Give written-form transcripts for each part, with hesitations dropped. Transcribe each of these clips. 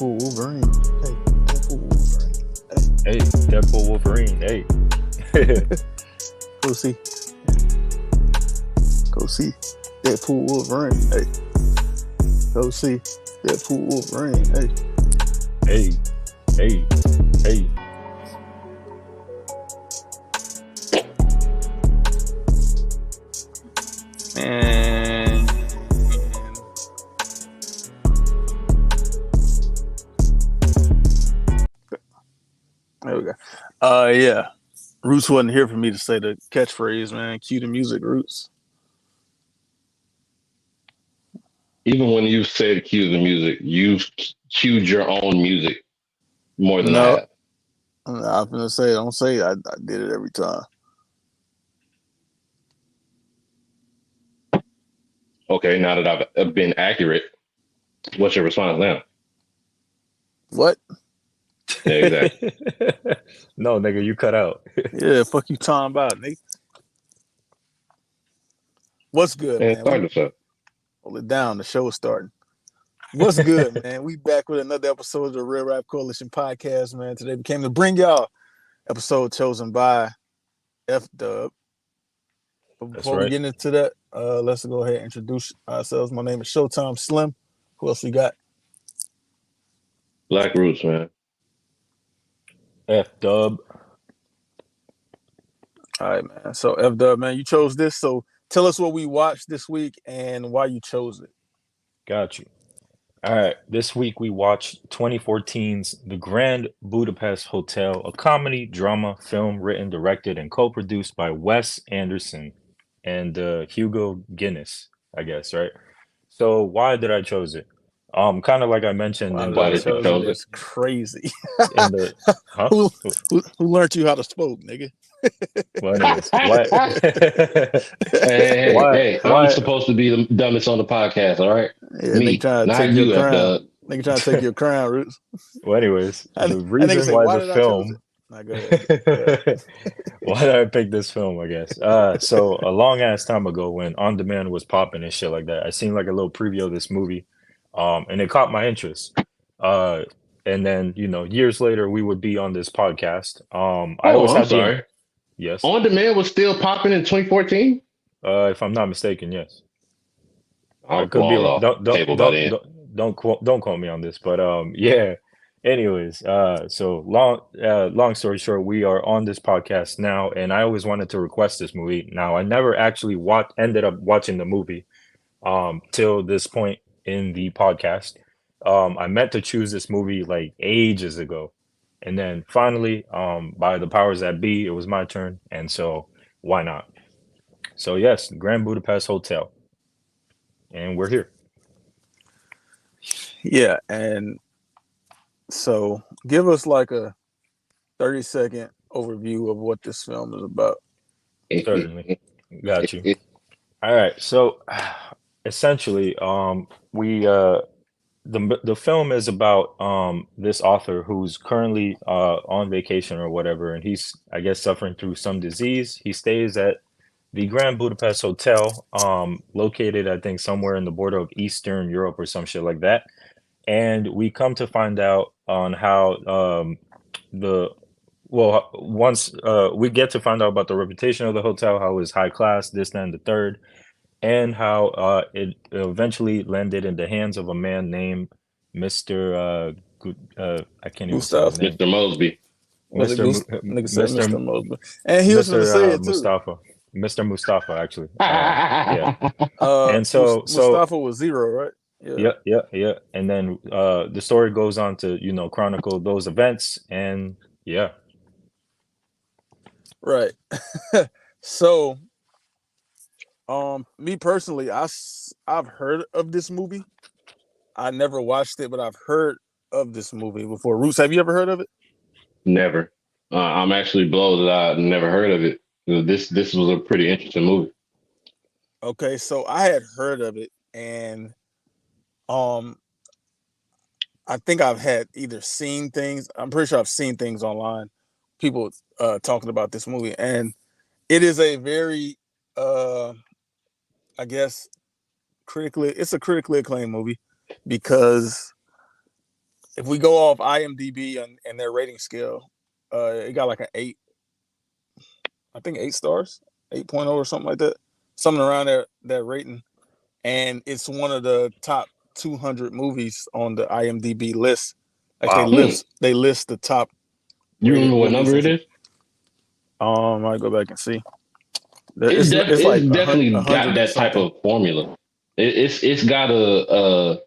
Deadpool Wolverine. Hey, Deadpool Wolverine. Hey, Deadpool Wolverine. Hey. Go see. Go see. Deadpool Wolverine. Hey. Go see. Deadpool Wolverine. Hey. Hey. Hey. And there we go. Yeah. Roots wasn't here for me to say the catchphrase, man. Cue the music, Roots. Even when you say to cue the music, you've cued your own music more than I No, have. I'm gonna say, don't say I did it every time. Okay, now that I've been accurate, what's your response now? What? Yeah, exactly. No, nigga, you cut out. Yeah, fuck you talking about, nigga. What's good, Man, man? start this up. Hold it down. The show is starting. What's good, man? We back with another episode of the Real Rap Coalition podcast, man. Today we came to bring y'all episode chosen by F Dub. But before we get into that, let's go ahead and introduce ourselves. My name is Showtime Slim. Who else we got? Black Roots, man. F-Dub. All right, man. So F Dub, man, you chose this. So tell us what we watched this week and why you chose it. Got you. All right. This week we watched 2014's The Grand Budapest Hotel, a comedy drama film written, directed, and co-produced by Wes Anderson and Hugo Guinness, I guess, right? So why did I chose it? Kind of like I mentioned Why in did I Why did you chose chose it? it? It's crazy. in the huh? Who learned you how to spoke, nigga? Well, anyways, why? Hey, I'm Why? supposed to be the dumbest on the podcast, all right? Yeah, Me, nigga trying to not take your you, crown. F-Dub. Nigga trying to take your crown, Roots. Well, anyways, And the nigga reason say, why why the did I chose film. it? Nah, go ahead. Go ahead. Why did I pick this film, I guess? So a long ass time ago when On Demand was popping and shit like that, I seen like a little preview of this movie, and it caught my interest. And then, years later we would be on this podcast. I Oh, always I'm had the sorry. yes, On Demand was still popping in 2014? if I'm not mistaken, yes. I I was could be well wrong. off the table by then. Don't quote me on this, but yeah. Anyways, so long story short, we are on this podcast now, and I always wanted to request this movie. Now, I never actually ended up watching the movie till this point in the podcast. I meant to choose this movie like ages ago, and then finally, by the powers that be, it was my turn, and so why not? So yes, Grand Budapest Hotel, and we're here. Yeah, and so give us like a 30-second overview of what this film is about. Certainly. Got you. All right. So essentially, the film is about this author who's currently on vacation or whatever, and he's, I guess, suffering through some disease. He stays at the Grand Budapest Hotel, located, I think, somewhere in the border of Eastern Europe or some shit like that. And we come to find out on how the once we get to find out about the reputation of the hotel, how it's high class, this, that, and the third, and how it eventually landed in the hands of a man named Mr. I can't even say his Mustafa. name. Mr. Mosby. Was it Mr. Goose? Mu- Nigga said Mr. Mr. Mosby. And he was going to say it too. Mustafa. Mr. Mustafa, actually. Yeah. Uh, And so Mustafa was zero, right? yeah. And then the story goes on to, chronicle those events, and yeah. Right. So, me personally, I've heard of this movie. I never watched it, but I've heard of this movie before. Roots, have you ever heard of it? Never. I'm actually blown that I never heard of it. This was a pretty interesting movie. Okay, so I had heard of it, and I think I've had either seen things. I'm pretty sure I've seen things online, people talking about this movie, and it is a very, I guess, it's a critically acclaimed movie because if we go off IMDb and their rating scale, it got like an 8. I think 8 stars, 8.0 or something like that, something around that rating, and it's one of the top 200 movies on the IMDb list. Like Wow. they list the top. You remember what movies number it is? I go back and see. It's like definitely 100 got that type of formula. It's got a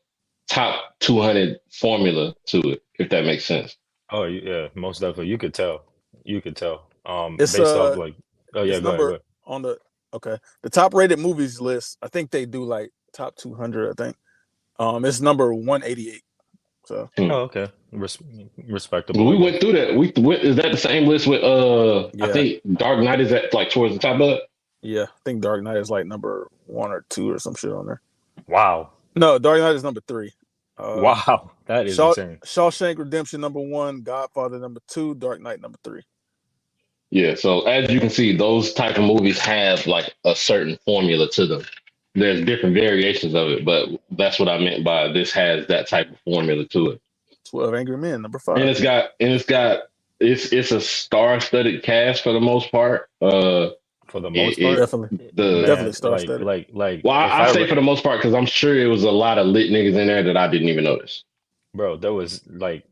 top 200 formula to it, if that makes sense. Oh yeah, most definitely. You could tell. It's Based off like. Oh yeah, it's go number ahead. on the top rated movies list. I think they do like top 200. I think it's number 188. So Oh okay, respectable. But we I guess. went through that. Is that the same list with Yeah. I think Dark Knight is at like towards the top of it? Yeah, I think Dark Knight is like number 1 or 2 or some shit on there. Wow. No, Dark Knight is number 3. Wow, that is insane. Shawshank Redemption number 1, Godfather number 2, Dark Knight number 3. Yeah, so as you can see, those type of movies have like a certain formula to them. There's different variations of it, but that's what I meant by this has that type of formula to it. 12 Angry Men number 5. And it's a star-studded cast for the most part. For the most part, definitely star-studded. Well, I say for the most part because I'm sure it was a lot of lit niggas in there that I didn't even notice. Bro, there was like,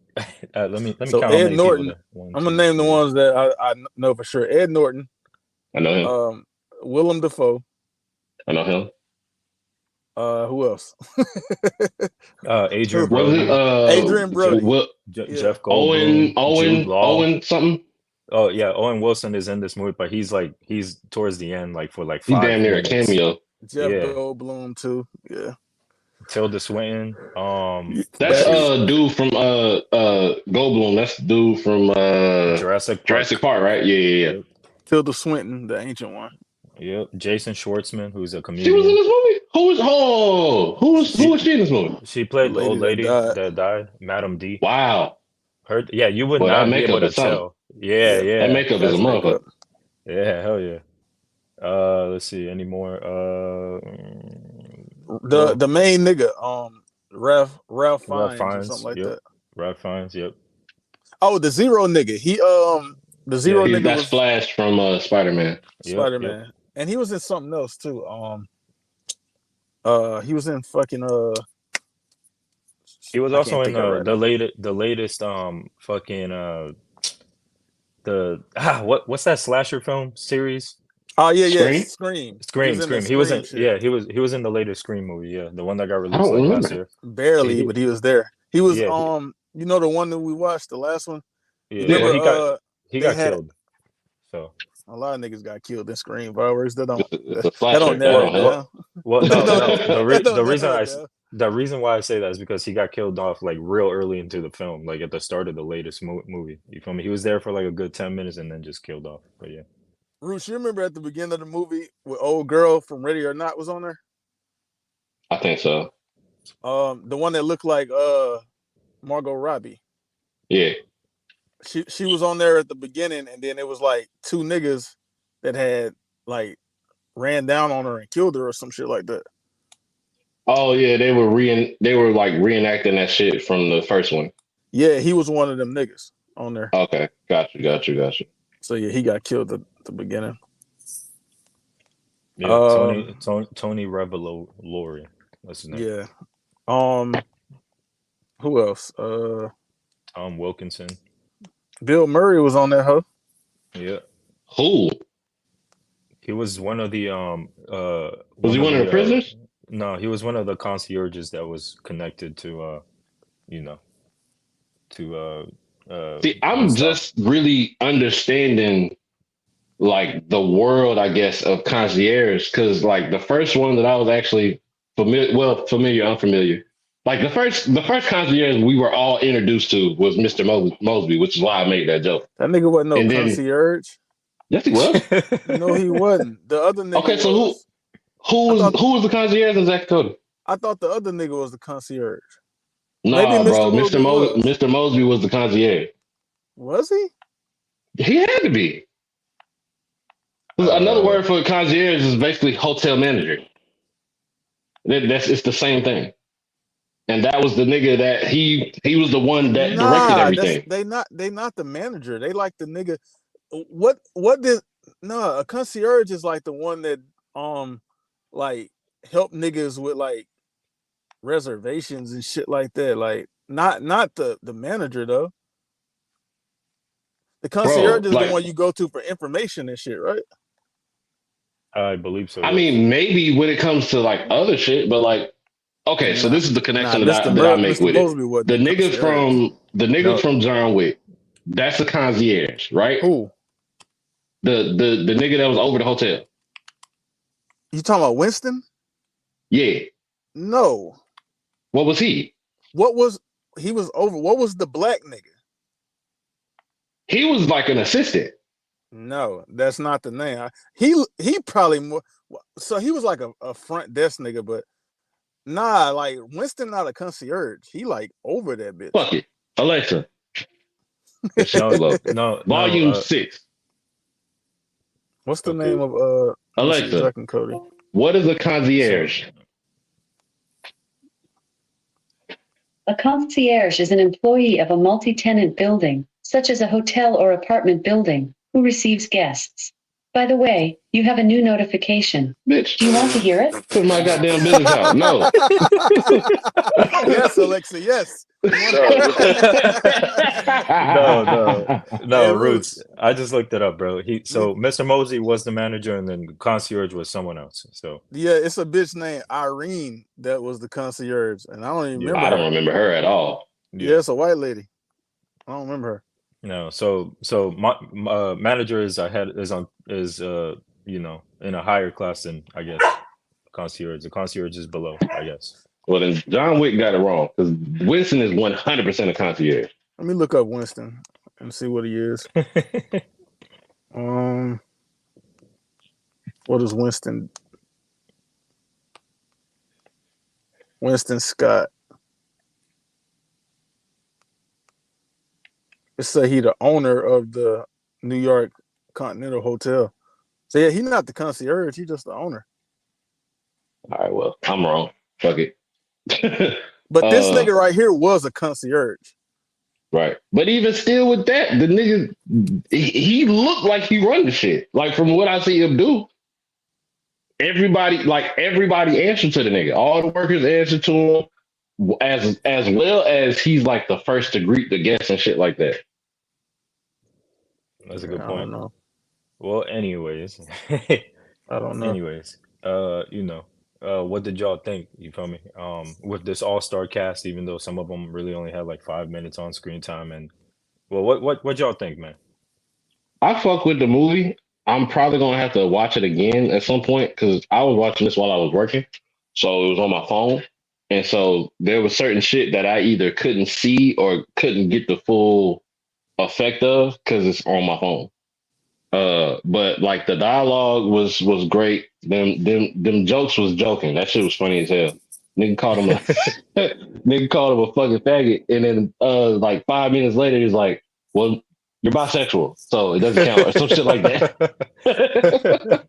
let me so count. Ed Norton. I'm gonna name the ones that I know for sure. Ed Norton. I know him. Willem Dafoe. I know him. Who else? Adrian Brody. Adrian Brody. Jeff Goldblum. Owen something. Oh yeah, Owen Wilson is in this movie, but he's towards the end, like for like 5 He's damn near minutes. a cameo. Jeff Goldblum too. Yeah. Tilda Swinton. That's dude from Goldblum. That's the dude from Jurassic Park, right? Yeah. Tilda Swinton, the ancient one. Yep. Jason Schwartzman, who's a comedian. She was in this movie. Who was she in this movie? She played the old lady that died, Madam D. Wow. You would not be able to tell. Yeah. That makeup is a motherfucker. Yeah, hell yeah. Let's see, any more? The main nigga, Ralph Fiennes or something like that. Ralph Fiennes, yep. Oh, the Zero nigga. The Zero nigga. That's Flash from Spider-Man. Spider-Man, and he was in something else too. He was in fucking He was also in the latest what's that slasher film series? Oh yeah, Scream. Scream. He was in the latest Scream movie. Yeah, the one that got released last year. Barely, but he was there. He was you know the one that we watched, the last one. Yeah, he got killed. So a lot of niggas got killed in Scream fireworks. That don't Well, no. The reason why I say that is because he got killed off like real early into the film, like at the start of the latest movie. You feel me? He was there for like a good 10 minutes and then just killed off. But yeah. Roosh, you remember at the beginning of the movie with old girl from Ready or Not was on there? I think so. The one that looked like Margot Robbie. Yeah. She was on there at the beginning, and then it was like 2 niggas that had like ran down on her and killed her or some shit like that. Oh yeah, they were like reenacting that shit from the first one. Yeah, he was one of them niggas on there. Okay, got you. So yeah, he got killed at the beginning. Yeah, Tony Revolori. That's his name. Yeah. Who else? Tom Wilkinson. Bill Murray was on there, huh? Yeah. Who? He was one of the Was he one of the prisoners? No, he was one of the concierges that was connected to See, I'm just really understanding like the world, I guess, of concierge, because like the first one that I was actually familiar, unfamiliar. Like the first concierge we were all introduced to was Mr. Mosby, which is why I made that joke. That nigga wasn't concierge. Yes, he was. No, he wasn't. The other nigga. Okay, so who was the concierge in Zach Cody? I thought the other nigga was the concierge. No, bro. Mr. Mosby was the concierge. Was he? He had to be. Another word for concierge is basically hotel manager. It's the same thing. and that was the nigga that he was the one that directed everything. They not the manager. They like the nigga. A concierge is like the one that like help niggas with like reservations and shit like that. Like not the manager though. The concierge is the one you go to for information and shit, right? I believe so. I mean, maybe when it comes to like other shit, but like, okay, so this is the connection that I make with it. The nigga from John Wick, that's the concierge, right? Who? The nigga that was over the hotel. You talking about Winston? Yeah. No. What was he? What was the black nigga? He was like an assistant. No, that's not the name. He probably more. So he was like a front desk nigga, but nah, like Winston not a concierge. He like over that bitch. Fuck it, Alexa. No, Volume 6. What's the name of Alexa? And Cody. What is a concierge? A concierge is an employee of a multi-tenant building, such as a hotel or apartment building, who receives guests. By the way, you have a new notification. Bitch. Do you want to hear it? Put my goddamn business out. No. Yes, Alexa, yes. No, Roots. I just looked it up, bro. Mr. Mosey was the manager, and then the concierge was someone else. So yeah, it's a bitch named Irene that was the concierge, and I don't even remember. I don't remember her at all. Yeah, it's a white lady. I don't remember her. No, so my manager is in a higher class than I guess concierge. The concierge is below, I guess. Well, then John Wick got it wrong because Winston is 100% a concierge. Let me look up Winston and see what he is. What is Winston? Winston Scott. It say he the owner of the New York Continental Hotel. So yeah, he's not the concierge. He's just the owner. All right, well, I'm wrong. Fuck it. But this nigga right here was a concierge. Right. But even still with that, the nigga, he looked like he run the shit. Like from what I see him do, everybody answered to the nigga. All the workers answered to him as well as he's like the first to greet the guests and shit like that. That's a good point. I don't know. Well, anyways. I don't know. Anyways, what did y'all think? You feel me? With this all-star cast, even though some of them really only had like 5 minutes on screen time, and well, what y'all think, man? I fuck with the movie. I'm probably gonna have to watch it again at some point because I was watching this while I was working, so it was on my phone, and so there was certain shit that I either couldn't see or couldn't get the full effect of because it's on my phone. But like the dialogue was great. Them jokes was joking. That shit was funny as hell. Nigga called him a fucking faggot, and then like 5 minutes later he's like, "Well, you're bisexual, so it doesn't count," or some shit like that.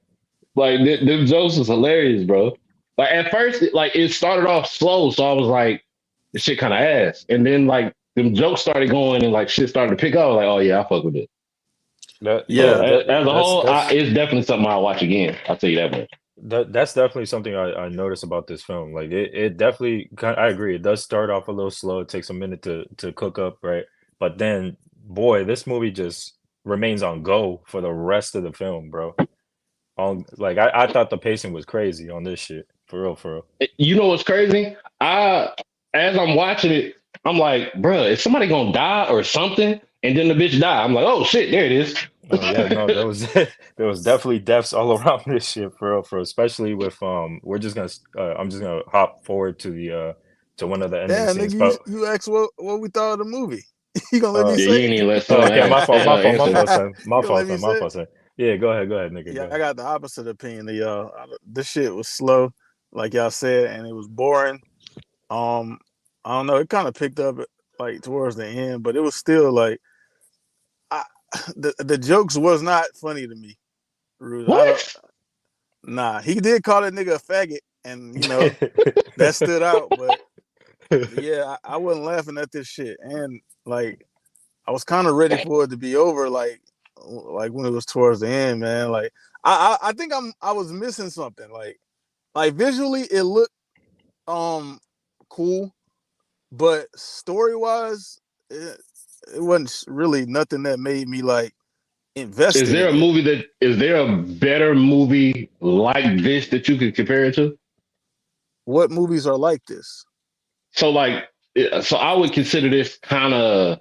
Like them jokes was hilarious, bro. Like at first, like it started off slow, so I was like, "This shit kind of ass," and then like them jokes started going and like shit started to pick up. Like, oh yeah, I fuck with it. As a whole, it's definitely something I'll watch again. I'll tell you that much. That's definitely something I noticed about this film. Like it definitely, I agree. It does start off a little slow. It takes a minute to cook up, right? But then, boy, this movie just remains on go for the rest of the film, bro. I thought the pacing was crazy on this shit. For real. You know what's crazy? As I'm watching it, I'm like, bro, is somebody gonna die or something? And then the bitch died. I'm like, oh shit, there it is. Oh yeah, no, there was definitely deaths all around this shit, for real. Especially with I'm just gonna hop forward to the to one of the ending scenes. Nigga, you asked what we thought of the movie. You gonna let me say? You ain't even let okay, my fault, son. Yeah, go ahead, nigga. Yeah, I got the opposite opinion of y'all. This shit was slow, like y'all said, and it was boring. I don't know. It kind of picked up like towards the end, but it was still like. The jokes was not funny to me. What? Nah, he did call that nigga a faggot, and you know that stood out. But Yeah, I wasn't laughing at this shit, and like I was kind of ready for it to be over, like when it was towards the end, man. Like I think I was missing something, like visually it looked cool, but story wise, it wasn't really nothing that made me like Is invested there a in it. movie that is there a better movie like this that you could compare it to? What movies are like this? So like, so I would consider this kind of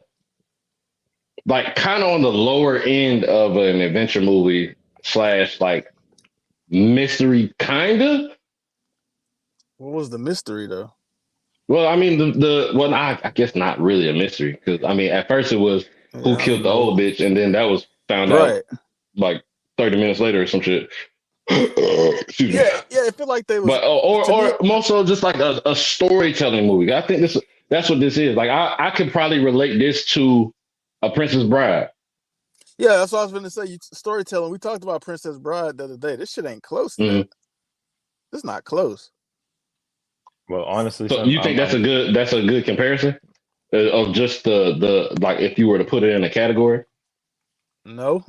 on the lower end of an adventure movie slash like mystery kind of. What was the mystery though? Well, I mean I guess not really a mystery because I mean at first it was who Yeah, I killed don't the know. old bitch and then that was found out Right. like 30 minutes later or some shit. Excuse me. Yeah, it felt like they was But to me. or more so just like a storytelling movie. I think that's what this is. Like I could probably relate this to a Princess Bride. Yeah, that's what I was going to say. Storytelling. We talked about Princess Bride the other day. This shit ain't close to that. Mhm. It's not close. Well, honestly, So Sam, you think that's a good comparison of just the like if you were to put it in a category? No.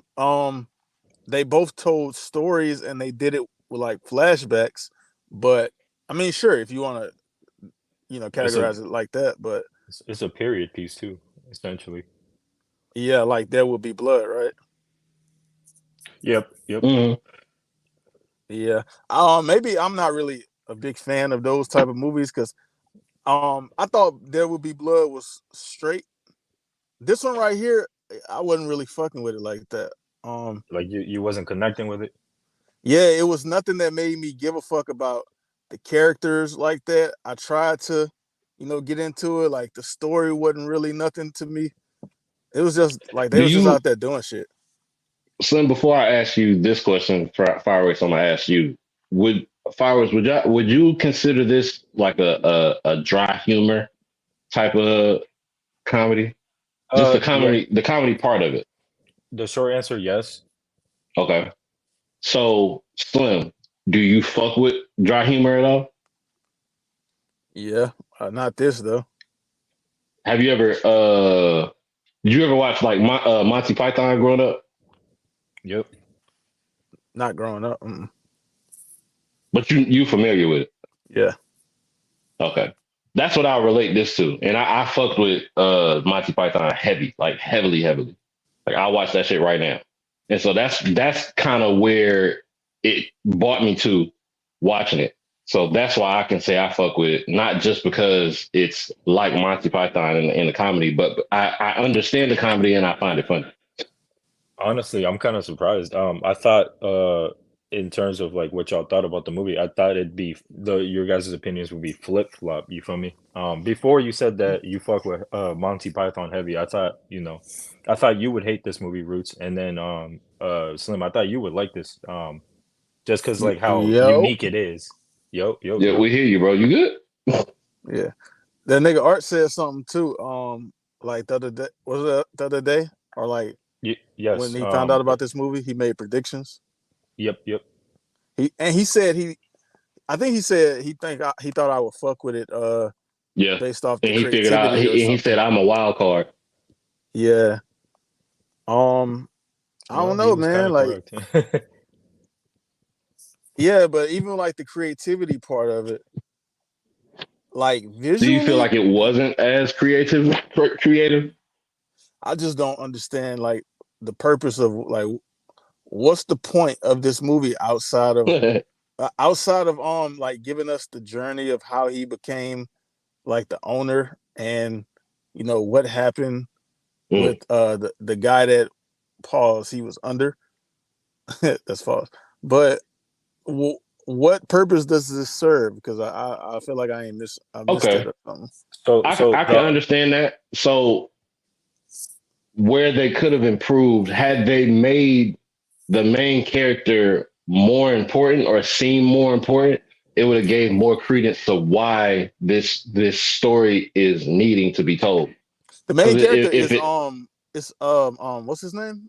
They both told stories and they did it with like flashbacks. But I mean, sure, if you want to, it's a categorize it like that. But it's a period piece too, essentially. yeah, like There Will Be Blood, right? Yep. Mhm. Yeah. Maybe I'm not really a big fan of those type of movies because I thought There Will Be Blood was straight. This one right here, I wasn't really fucking with it like that. Like you wasn't connecting with it. Yeah, it was nothing that made me give a fuck about the characters like that. I tried to, get into it. Like the story wasn't really nothing to me. It was just like they Do was just you out there doing shit. Slim, before I ask you this question, Fireworks, I'm gonna ask you, would Fireworks, would you consider this like a dry humor type of comedy? Just Yeah. the comedy part of it. The short answer, yes. Okay. So, Slim, do you fuck with dry humor at all? Yeah, not this though. Have you ever did you ever watch like Monty Python growing up? Yep. Not growing up. But you familiar with it? Yeah. Okay. That's what I'll relate this to. And I fucked with Monty Python heavy, like heavily, heavily. Like I watch that shit right now. And so that's kind of where it brought me to watching it. So that's why I can say I fuck with it, not just because it's like Monty Python in the comedy, but I understand the comedy and I find it funny. Honestly, I'm kind of surprised. I thought, in terms of like what y'all thought about the movie, I thought it'd be your guys' opinions would be flip flop. You feel me? Before you said that you fuck with Monty Python heavy, I thought I thought you would hate this movie, Roots, and then Slim, I thought you would like this, just because like how Yo. unique it is. Yo. Yeah, we hear you, bro. You good? Yeah. That nigga Art said something too. Like the other day, was it the other day or like Yes. when he found out about this movie, he made predictions. Yep. He said I think he said he thought I would fuck with it. Yeah. Based off And the he figured out he said I'm a wild card. Yeah. I don't know, He was man. kind of Like, correct. yeah, but even like the creativity part of it, like Do you feel visually, like it wasn't as creative? I just don't understand like the purpose of like what's the point of this movie outside of like giving us the journey of how he became like the owner and what happened with the guy that he was under. That's false. But what purpose does this serve? Because I feel like I missed Okay. it or something. So I can understand that. So where they could have improved had they made the main character more important or seem more important, it would have gave more credence to why this story is needing to be told. The main character It's what's his name?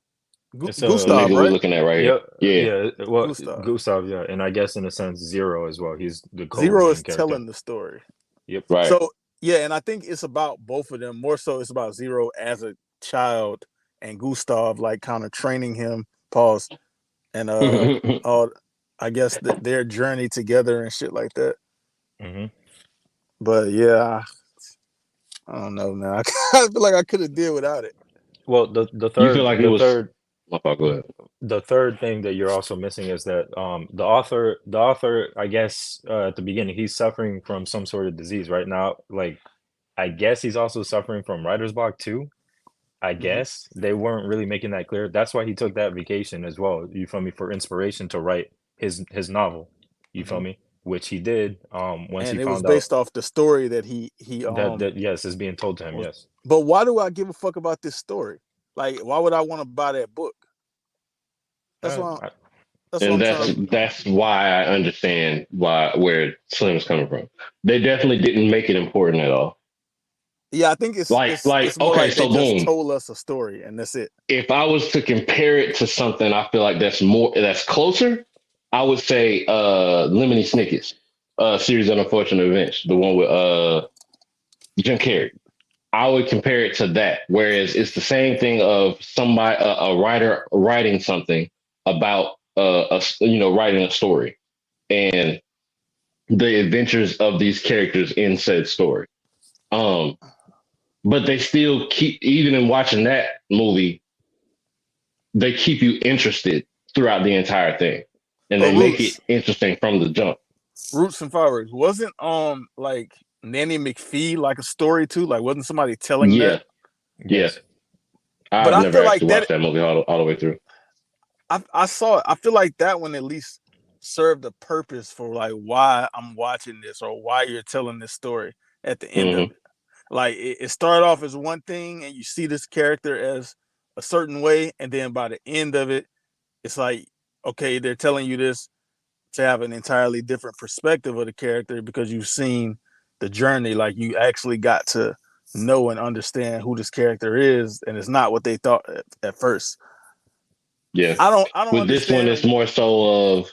It's the Gustav, nigga we're right? looking at right Yep. here. Yeah. Well, Gustav. Gustav. And I guess in a sense, Zero as well. He's the Zero co-main is character. telling the story. Yep. Right. So Yeah, and I think it's about both of them. More so, it's about Zero as a child and Gustav, like kind of training him. Pause. And all I guess their journey together and shit like that. Mm-hmm. But yeah, I don't know, man. I feel like I could have did without it. Well, the You feel third like it the was. third My fault, go ahead. the third thing that you're also missing is that the author I guess at the beginning he's suffering from some sort of disease right now. Like I guess he's also suffering from writer's block too. I Mhm. guess they weren't really making that clear. That's why he took that vacation as well. You feel me? For inspiration to write his novel. You feel Mhm. me? Which he did. Once he And it was found out based off the story that he that yes is being told to him. was. Yes. But why do I give a fuck about this story? Like, why would I want to buy that book? That's Uh, why. I, That's what And I'm trying to. that's why I understand where Slim's coming from. They definitely didn't make it important at all. Yeah, I think it's more Okay, like they so just boom. told us a story and that's it. If I was to compare it to something I feel like that's closer, I would say Lemony Snicket's series of unfortunate events, the one with Jim Carrey. I would compare it to that. Whereas it's the same thing of somebody a writer writing something about writing a story and the adventures of these characters in said story. But they still keep, even in watching that movie, they keep you interested throughout the entire thing, and But they make it interesting from the jump. Roots and Fireworks wasn't like Nanny McPhee like a story too? Like wasn't somebody telling Yeah, that? yes. I've But I never feel like actually that watched that movie all the way through. I saw it. I feel like that one at least served a purpose for like why I'm watching this or why you're telling this story at the end of Mhm. it. Like it started off as one thing and you see this character as a certain way, and then by the end of it, it's like, okay, they're telling you this to have an entirely different perspective of the character because you've seen the journey. Like you actually got to know and understand who this character is, and it's not what they thought at first. Yeah. I don't With this one, it's understand. more so of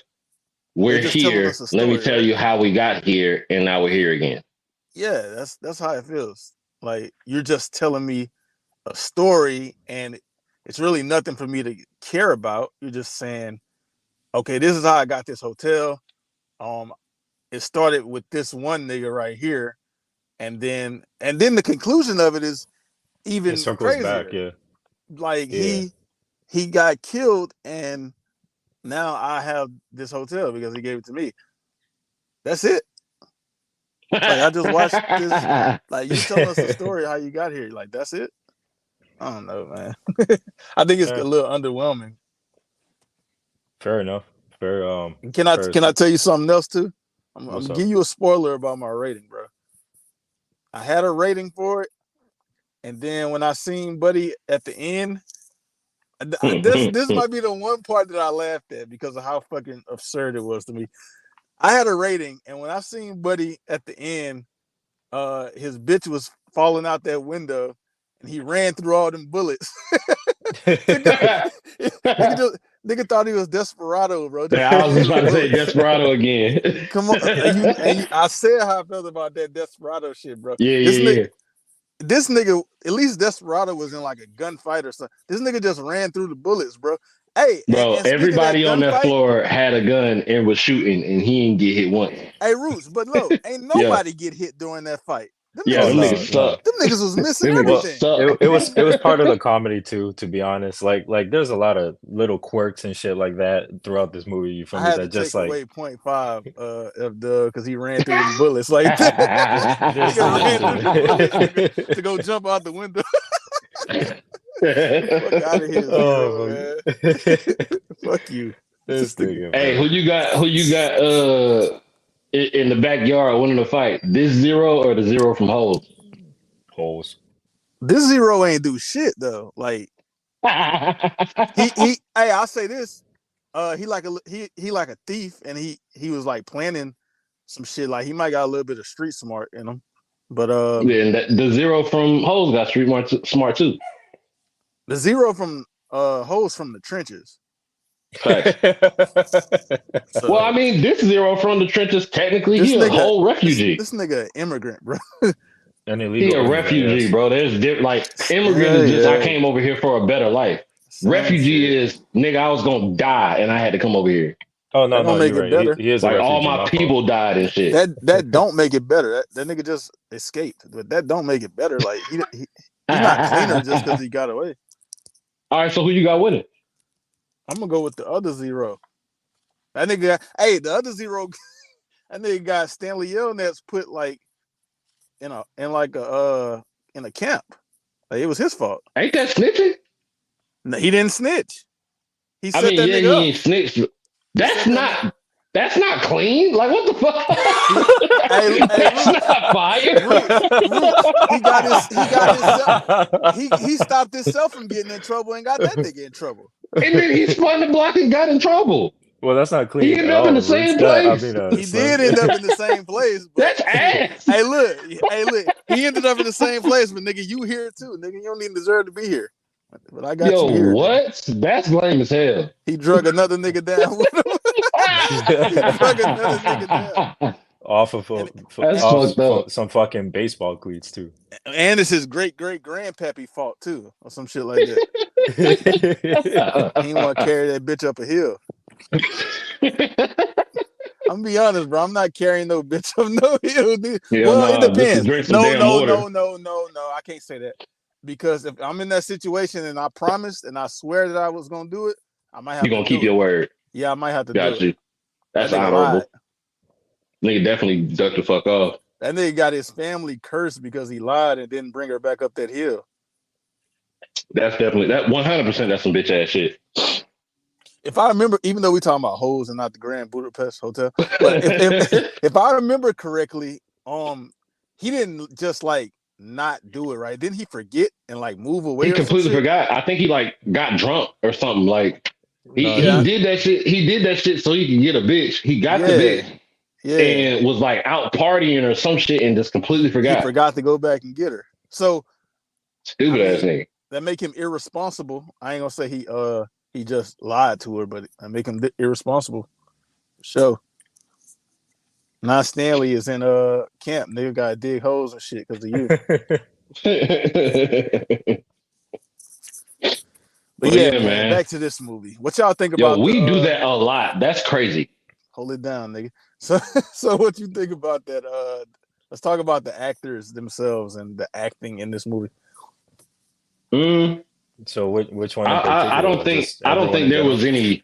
They're we're just telling here. us a Let me story, tell right? you how we got here, and now we're here again. Yeah, that's how it feels. Like you're just telling me a story, and it's really nothing for me to care about. You're just saying, okay, this is how I got this hotel. Um, it started with this one nigga right here, and then the conclusion of it is It even circles back. crazier. Yeah. Like Yeah. he got killed, and now I have this hotel because he gave it to me. That's it. Like I just watched this. Like you're telling us the story how you got here. Like that's it. I don't know, man. I think it's a little underwhelming. Fair enough. Fair. Can I Fair. tell you something else too? I'm What's gonna up? give you a spoiler about my rating, bro. I had a rating for it, and then when I seen Buddy at the end, this might be the one part that I laughed at because of how fucking absurd it was to me. I had a rating, and when I seen Buddy at the end, his bitch was falling out that window, and he ran through all them bullets. nigga thought he was Desperado, bro. Yeah, I was just about to say Desperado again. Come on, I said how I felt about that Desperado shit, bro. Yeah. This nigga, at least Desperado was in like a gunfight or something. This nigga just ran through the bullets, bro. Hey, Bro, and speaking of that everybody on that gunfight, floor had a gun and was shooting, and he didn't get hit once. hey Roots, but look, ain't nobody get hit during that fight. Them Yeah, them No, niggas suck. them niggas was missing Them niggas Well, everything. suck. it was part of the comedy too, to be honest. Like there's a lot of little quirks and shit like that throughout this movie. You feel I me? had to That just take like away 0.5 of the because he ran through them bullets like that. Nigga ran through the bullets to go jump out the window. Fuck out of here, Zero, man. Fuck you. This nigga, Hey, bro. who you got in the backyard winning the fight? This Zero or the Zero from Holes? Holes. This Zero ain't do shit though. Like he hey, I'll say this. He like a thief, and he was like planning some shit. Like he might got a little bit of street smart in him. But Yeah, and the Zero from Holes got street smart too. the Zero from Hoes from the trenches. Facts. So, Well, I mean, this Zero from the trenches, technically, he's a whole refugee. This nigga immigrant, bro. An He illegal a immigrant, refugee, yes. bro. There's like immigrant is just I came over here for a better life. Same Refugee shit. is nigga, I was gonna die and I had to come over here. Oh That no, don't no, make you're it right. better. He is a Like all refugee. my My people fault. died and shit. That don't make it better. That nigga just escaped, but that don't make it better. Like he not cleaner just because he got away. All right, so who you got with it? I'm gonna go with the other zero. That nigga, hey, the other zero, that nigga got Stanley Yelnats put like in a camp. Like it was his fault. Ain't that snitching? No, he didn't snitch. He I set mean, that yeah, nigga he up. ain't snitched. He That's set that not that's not clean. Like what the fuck? Hey, That's Roots, not fire. Roots. He stopped himself from getting in trouble and got that nigga in trouble. And then he spun the block and got in trouble. Well, that's not He clean ended at up in all. the same Roots. That, I place. mean, He did end up in the same place. But That's ass. hey, look. He ended up in the same place, but nigga, you here too. Nigga, you don't even deserve to be here. But I got Yo, you here. what? Nigga. That's lame as hell. He drug another nigga down with him. He drug another nigga down. off of That's fucked up. some fucking baseball cleats too. And it's his great grandpappy fault too, or some shit like that. He didn't want to carry that bitch up a hill. I'm gonna be honest, bro. I'm not carrying no bitch up no hill. Well, it depends. No. I can't say that because if I'm in that situation and I promised and I swear that I was gonna do it, I might have. You gonna keep your word? Yeah, I might have to. Got do you. It. That's That nigga honorable. lied. Nigga definitely ducked the fuck off. That nigga got his family cursed because he lied and didn't bring her back up that hill. That's definitely that 100%. That's some bitch ass shit. If I remember, even though we talking about hoes and not the Grand Budapest Hotel, but if I remember correctly, he didn't just like not do it, right? Didn't he forget and like move away? He or some completely shit? forgot. I think he like got drunk or something. Like he Yeah. did that shit. He did that shit so he could get a bitch. He got the bitch and was like out partying or some shit and just completely forgot. He forgot to go back and get her. So Stupid ass nigga. That make him irresponsible. I ain't gonna say he just lied to her, but I make him irresponsible. So now Stanley is in camp. Nigga gotta dig holes and shit because of you. But yeah, man, back to this movie. What y'all think about? Yo, we do that a lot. That's crazy. Hold it down, nigga. So what you think about that? Let's talk about the actors themselves and the acting in this movie. So which one? I don't think there was any.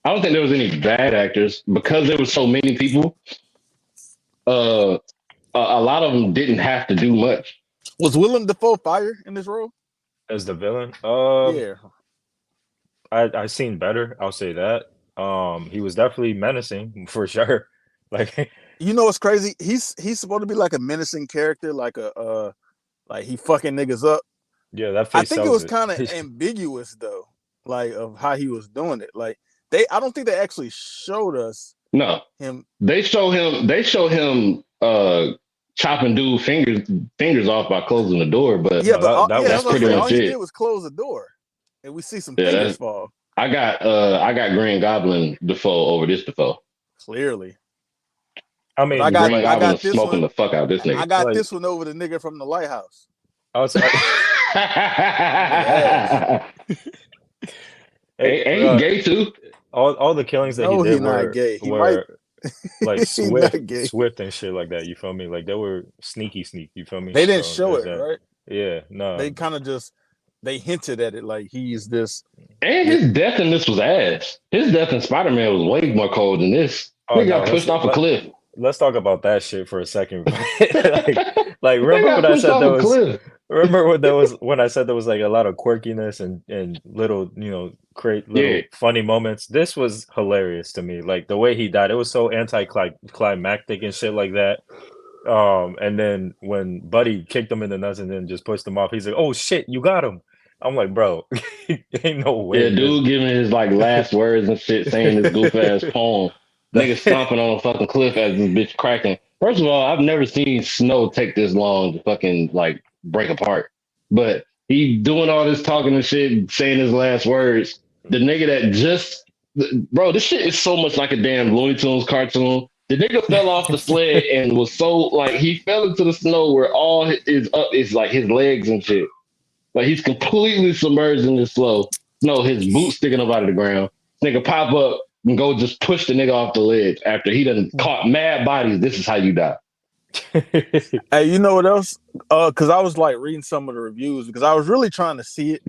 I don't think there was any bad actors because there was so many people. A lot of them didn't have to do much. Was Willem Dafoe fire in this role as the villain? Yeah, I seen better. I'll say that. He was definitely menacing for sure. Like, you know what's crazy? He's supposed to be like a menacing character, like like he fucking niggas up. Yeah, that face. I think it was kind of ambiguous though, like of how he was doing it. Like I don't think they actually showed us. No, him. They show him chopping dude fingers off by closing the door. But yeah, but that's pretty much all he it. did was close the door, and we see some fingers fall. I got Green Goblin Defoe over this Defoe. Clearly. I mean, I got this smoking the fuck out this nigga. I got this one over the nigga from the lighthouse. I was ain't he gay too? All the killings that he did were gay. like swift and shit like that. You feel me? Like they were sneaky. You feel me? They didn't show it, right? Yeah, no. They kind of just hinted at it like he's this. And his death in this was ass. His death in Spider-Man was way more cold than this. He got pushed off a cliff. Let's talk about that shit for a second. like remember when I said there was. Remember when I said there was like a lot of quirkiness and little, create little funny moments. This was hilarious to me. Like the way he died, it was so anticlimactic and shit like that. And then when Buddy kicked him in the nuts and then just pushed him off, he's like, "Oh shit, you got him." I'm like, bro, ain't no way. Yeah, dude giving his like last words and shit, saying this goof ass poem. Nigga stomping on a fucking cliff as this bitch cracking. First of all, I've never seen snow take this long to fucking like break apart. But he doing all this talking and shit, saying his last words. The nigga that bro, this shit is so much like a damn Looney Tunes cartoon. The nigga fell off the sled and was so like he fell into the snow where all is up is like his legs and shit. Like he's completely submerged in the snow. No, his boots sticking up out of the ground. Nigga pop up and go just push the nigga off the ledge after he done caught mad bodies. This is how you die. Hey, you know what else? Because I was like reading some of the reviews because I was really trying to see it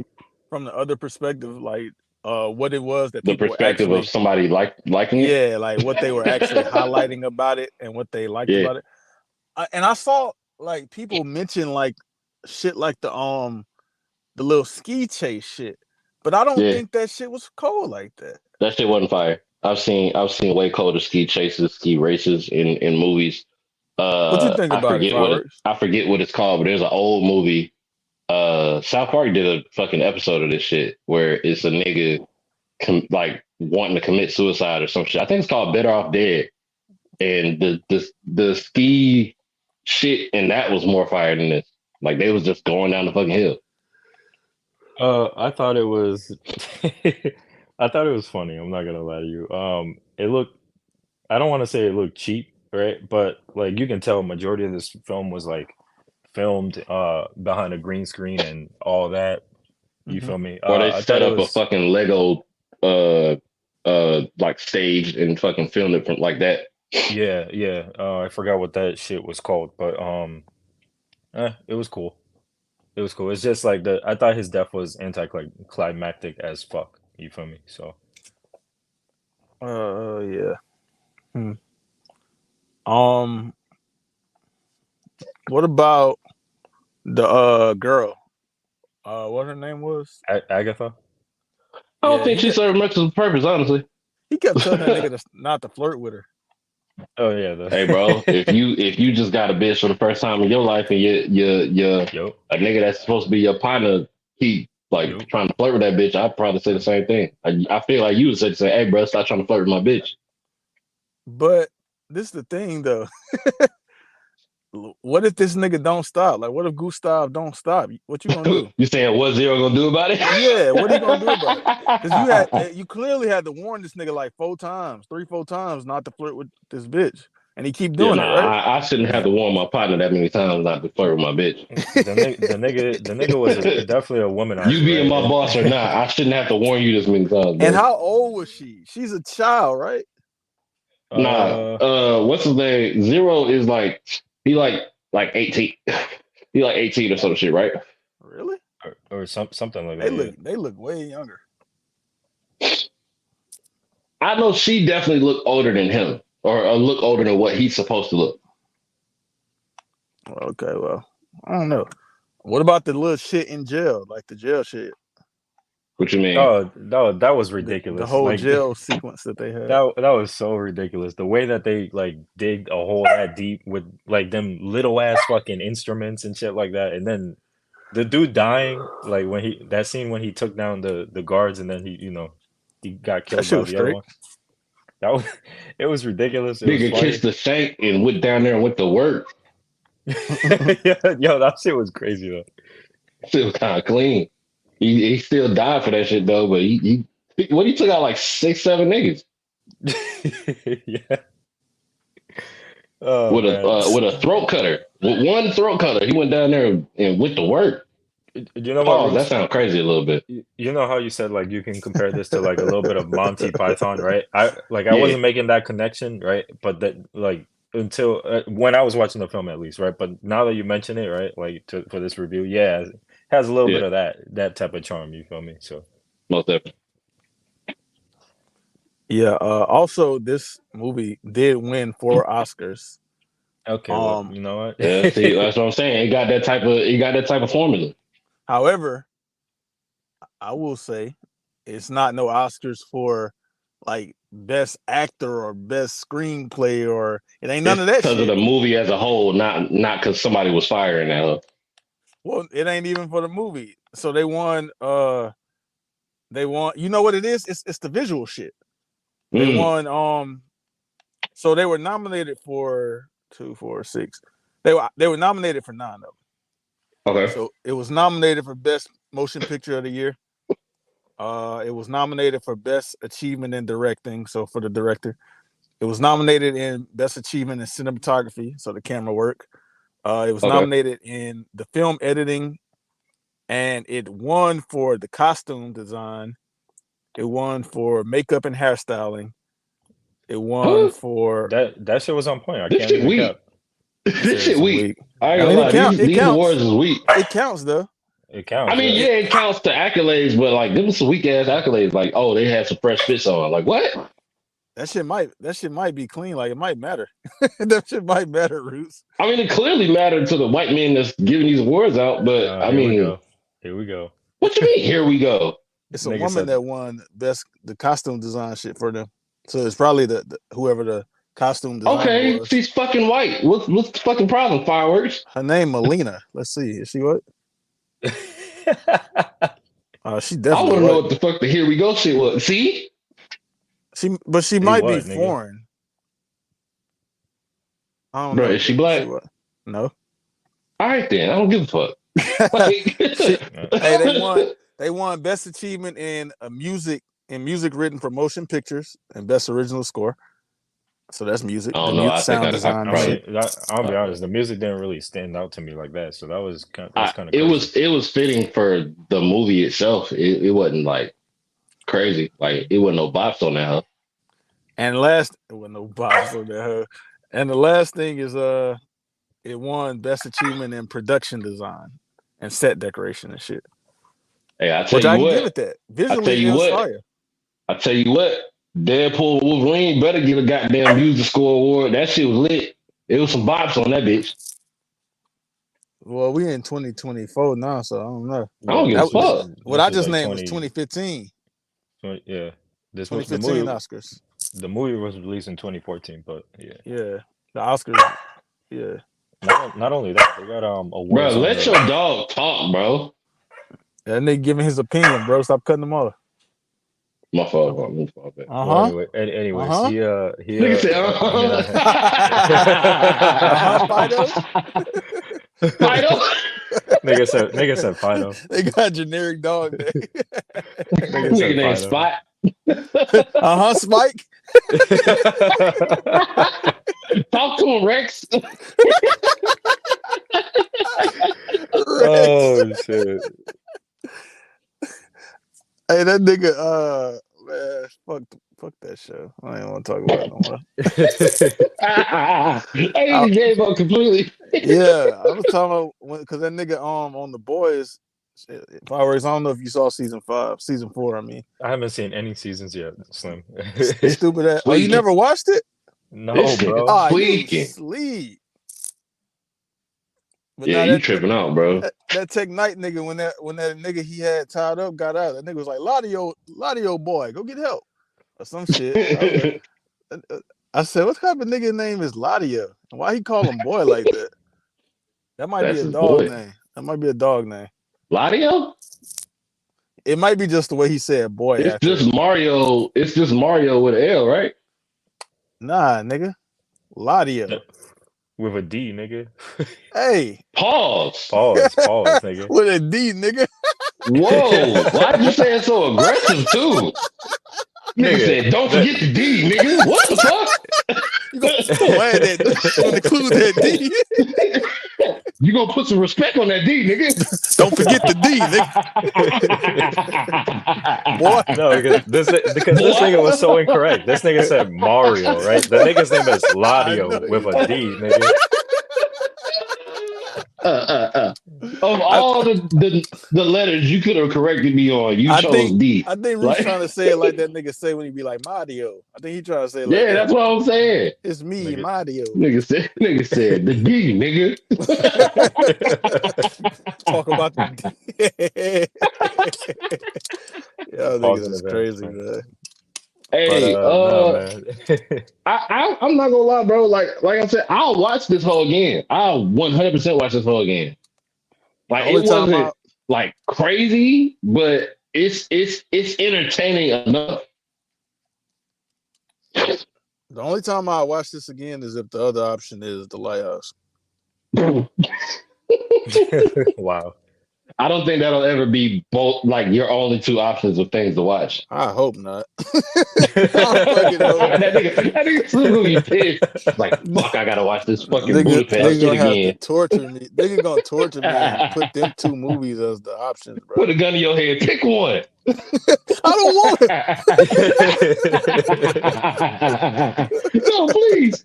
from the other perspective, like what it was that the perspective of somebody liking it. Yeah, like what they were actually highlighting about it and what they liked about it. And I saw like people mention like shit like the little ski chase shit, but I don't think that shit was cold like that. That shit wasn't fire. I've seen way colder ski chases, ski races in movies. What you think about it? I forget what it's called, but there's an old movie. South Park did a fucking episode of this shit where it's a nigga like wanting to commit suicide or some shit. I think it's called Better Off Dead. And the ski shit and that was more fire than this. Like they was just going down the fucking hill. I thought it was I thought it was funny. I'm not gonna lie to you. It looked, I don't want to say it looked cheap, right? But like you can tell majority of this film was like filmed behind a green screen and all that. You feel me? Or they set up a fucking Lego like stage and fucking filmed it from like that. Yeah. I forgot what that shit was called, but it was cool. It was cool. It's just like I thought his death was anticlimactic as fuck. You feel me? So. Yeah. What about the girl? What her name was? Agatha. I don't think she served much of a purpose, honestly. He kept telling that nigga not to flirt with her. Oh yeah. Hey bro, if you just got a bitch for the first time in your life and you a nigga that's supposed to be your partner, he like trying to flirt with that bitch, I'd probably say the same thing. I feel like you would say, hey bro, stop trying to flirt with my bitch. But this is the thing though. What if this nigga don't stop? Like, what if Gustav don't stop? What you gonna do? You saying what Zero gonna do about it? Yeah, what are you gonna do about it? Because you clearly had to warn this nigga like 4 times not to flirt with this bitch, and he keep doing it. Right? I shouldn't have to warn my partner that many times not to flirt with my bitch. The nigga was definitely a womanizer. You being my boss or not, I shouldn't have to warn you this many times. And how old was she? She's a child, right? Nah. What's his name? Zero is like. He like 18. He like 18 or some shit, right? Really? Or something like that. They look way younger. I know she definitely looked older than him, or look older than what he's supposed to look. Okay, well, I don't know. What about the little shit in jail, like the jail shit? What you mean? Oh, no, that was ridiculous. The whole jail sequence that they had. That was so ridiculous. The way that they like digged a hole that deep with like them little ass fucking instruments and shit like that, and then the dude dying, like when that scene when he took down the guards and then he got killed by the other one. It was ridiculous. Nigga kissed the shank and went down there and went to work. Yo, that shit was crazy though. Shit was kind of clean. He still died for that shit though, but he took out like 6-7 niggas. Yeah. With a throat cutter. With one throat cutter. He went down there and went to work. You know what? That sounds crazy a little bit. You know how you said like you can compare this to like a little bit of Monty Python, right? I wasn't making that connection, right? But that like until when I was watching the film at least, right? But now that you mention it, right? Like for this review, yeah. Has a little bit of that type of charm, you feel me? So most definitely. Yeah. Also, this movie did win 4 Oscars. Okay. Well, you know what? Yeah, see, that's what I'm saying. It got that type of formula. However, I will say it's not no Oscars for like best actor or best screenplay or it ain't none of that. Because of the movie as a whole, not because somebody was firing that. Well, it ain't even for the movie. So they won. You know what it is? It's the visual shit. They won. So they were nominated for 2, 4, 6. They were nominated for 9 of them. Okay. So it was nominated for best motion picture of the year. It was nominated for best achievement in directing. So for the director, It was nominated in Best Achievement in Cinematography, so the camera work. It was nominated in the film editing, and it won for the costume design. It won for makeup and hairstyling. It won for that shit was on point. I this can't shit even weak. cap. This shit weak. I ain't I gonna mean, lie. it These counts. awards is weak. It counts though. It counts. I mean, yeah, it counts to accolades, but like, them some weak ass accolades. Like, oh, they had some fresh fits on. Like, what? That shit might be clean. Like it might matter. That shit might matter, Roots. I mean, it clearly mattered to the white men that's giving these awards out, but I mean, here we go. What you mean? Here we go. It's a woman that won the costume design shit for them. So it's probably the whoever the costume designer Okay, was. she's fucking white. What's the fucking problem? Fireworks. Her name Melina. Let's see. Is she what? She definitely. I want to know what the fuck the here we go shit was. See? She might be foreign. I don't know. Is she black? No. All right then. I don't give a fuck. Hey, they won Best Achievement in music written for motion pictures and Best Original Score. So that's music. I don't know. I sound design. I'll be honest. The music didn't really stand out to me like that. So that was kind of. It was fitting for the movie itself. It wasn't like crazy. Like it wasn't no bops on that. And it wasn't no bops on that. And the last thing is it won Best Achievement in production design and set decoration and shit. Hey, I tell you what. Give it that. Visually, fire. I tell you what. Deadpool Wolverine better get a goddamn music score award. That shit was lit. It was some bops on that bitch. Well, we in 2024 now, so I don't know. I don't give a fuck. What I just named was 2015. Yeah. This 2015 Oscars. The movie was released in 2014, but yeah. Yeah. The Oscars. Yeah. Not only that, they got awards. Bro, let your dog talk, bro. That nigga giving his opinion, bro. Stop cutting him off. My fault. Well, anyways, he said, Fido? Fido? Nigga said Fido. They got generic dog name. Nigga named Spot. Spike. Talk to him, Rex. Oh shit. Hey, that nigga, man, fuck that show. I ain't want to talk about it no more. He gave up completely. Yeah, I was talking about because that nigga on The Boys. Fireworks. I don't know if you saw season 4. I mean, I haven't seen any seasons yet. Slim. Stupid ass. Oh, you never watched it? No, bro. Oh, you sleep. But yeah, you tripping out, bro. That Tech Night nigga, when that nigga he had tied up got out, that nigga was like, Ladio boy, go get help. Or some shit. I said, what type of nigga name is Ladio? Why he call him boy like that? That might be a dog name. That might be a dog name. Ladio? It might be just the way he said boy. It's just Mario. It's just Mario with an L, right? Nah, nigga. Ladio. With a D, nigga. Hey. Pause, nigga. With a D, nigga. Whoa. Why'd you say it so aggressive, too? Nigga said, don't forget the D, nigga. What the fuck? You gonna include that D. You gonna put some respect on that D, nigga. Don't forget the D, nigga. Boy. No, because this nigga was so incorrect. This nigga said Mario, right? The nigga's name is Ladio with a D, nigga. Of all the letters you could have corrected me on, you chose D. I think Ruth's trying to say it like that nigga say when he be like Mario. I think he trying to say it like that. That's what I'm saying. It's me, Mario. Nigga said the D, nigga. Talk about the D. Yo, niggas is crazy, man. Hey, I'm not gonna lie, bro. Like I said, I'll watch this whole again. I'll 100% watch this whole again. Like it wasn't like crazy, but it's entertaining enough. The only time I watch this again is if the other option is The Lighthouse. Wow. I don't think that'll ever be both like your only two options of things to watch. I hope not. that nigga still gonna be pissed. Like, fuck, I gotta watch this fucking Budapest shit again. Torture me. Nigga gonna torture me and put them two movies as the options, bro. Put a gun in your head. Pick one. I don't want it. No, please.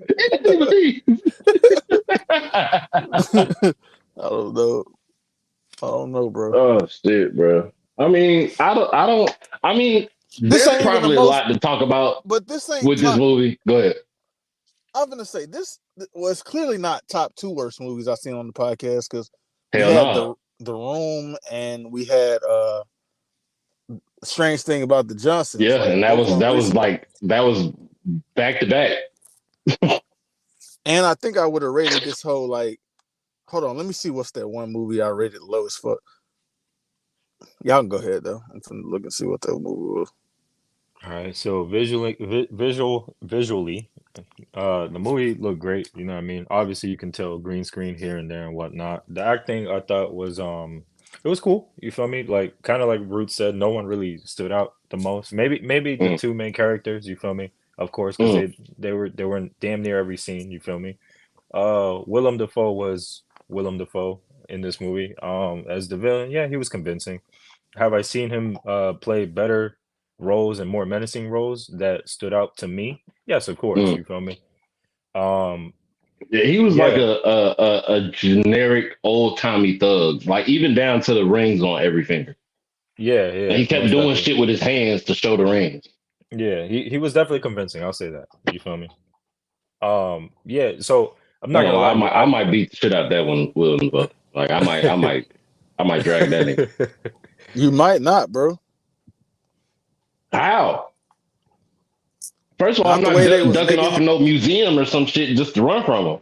I don't know. I don't know, bro. Oh shit, bro. I mean, I mean, This there's ain't probably a lot to talk about but this ain't with this movie. Go ahead. I'm gonna say this was clearly not top 2 worst movies I've seen on the podcast because we Hell had no. the Room and we had Strange Thing About the Johnsons. Yeah, like, and that was back to back. And I think I would have rated this whole like. Hold on, let me see what's that one movie I rated low as fuck. Y'all can go ahead though. I'm gonna look and see what that movie was. All right, so visually, the movie looked great. You know what I mean? Obviously, you can tell green screen here and there and whatnot. The acting I thought was it was cool. You feel me? Like kind of like Root said, no one really stood out the most. Maybe the two main characters. You feel me? Of course, because they were in damn near every scene. You feel me? Willem Dafoe was Willem Dafoe in this movie. As the villain, yeah, he was convincing. Have I seen him play better roles and more menacing roles that stood out to me? Yes, of course. You feel me? Yeah, he was like a generic old timey thug, like even down to the rings on every finger. Yeah. And he kept doing shit with his hands to show the rings. Yeah, he was definitely convincing. I'll say that. You feel me? Yeah. So I'm not gonna lie. I might beat the shit out that one, William. But like I might drag that nigga. You might not, bro. How? First of all, I'm not ducking off in no museum or some shit just to run from him.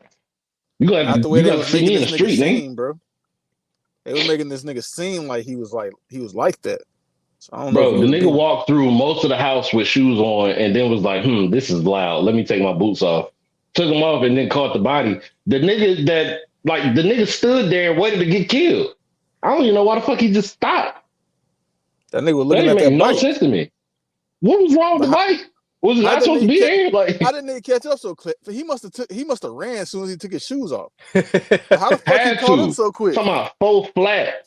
You gotta see me in the street, nigga. Bro. They were making this nigga seem like he was like that. So I don't know. Bro, the nigga walked through most of the house with shoes on and then was like, this is loud. Let me take my boots off. Took them off and then caught the body. The nigga stood there and waited to get killed. I don't even know why the fuck he just stopped. That nigga was looking at that bike. No sense to me. What was wrong with the bike? Was it not supposed to be there? Like, how didn't he catch up so quick? He must have ran as soon as he took his shoes off. How the fuck he caught up so quick? Talking about full flat.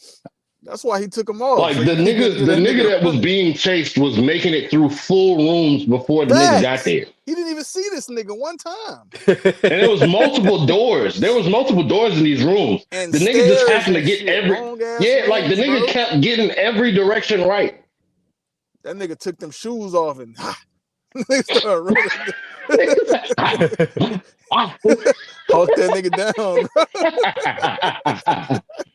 That's why he took them off. Like the nigga that was being chased was making it through full rooms before the nigga got there. He didn't even see this nigga one time. And there was multiple doors. There was multiple doors in these rooms. And the nigga just happened to get like the nigga kept getting every direction right. That nigga took them shoes off and they started running. Hawk that nigga down.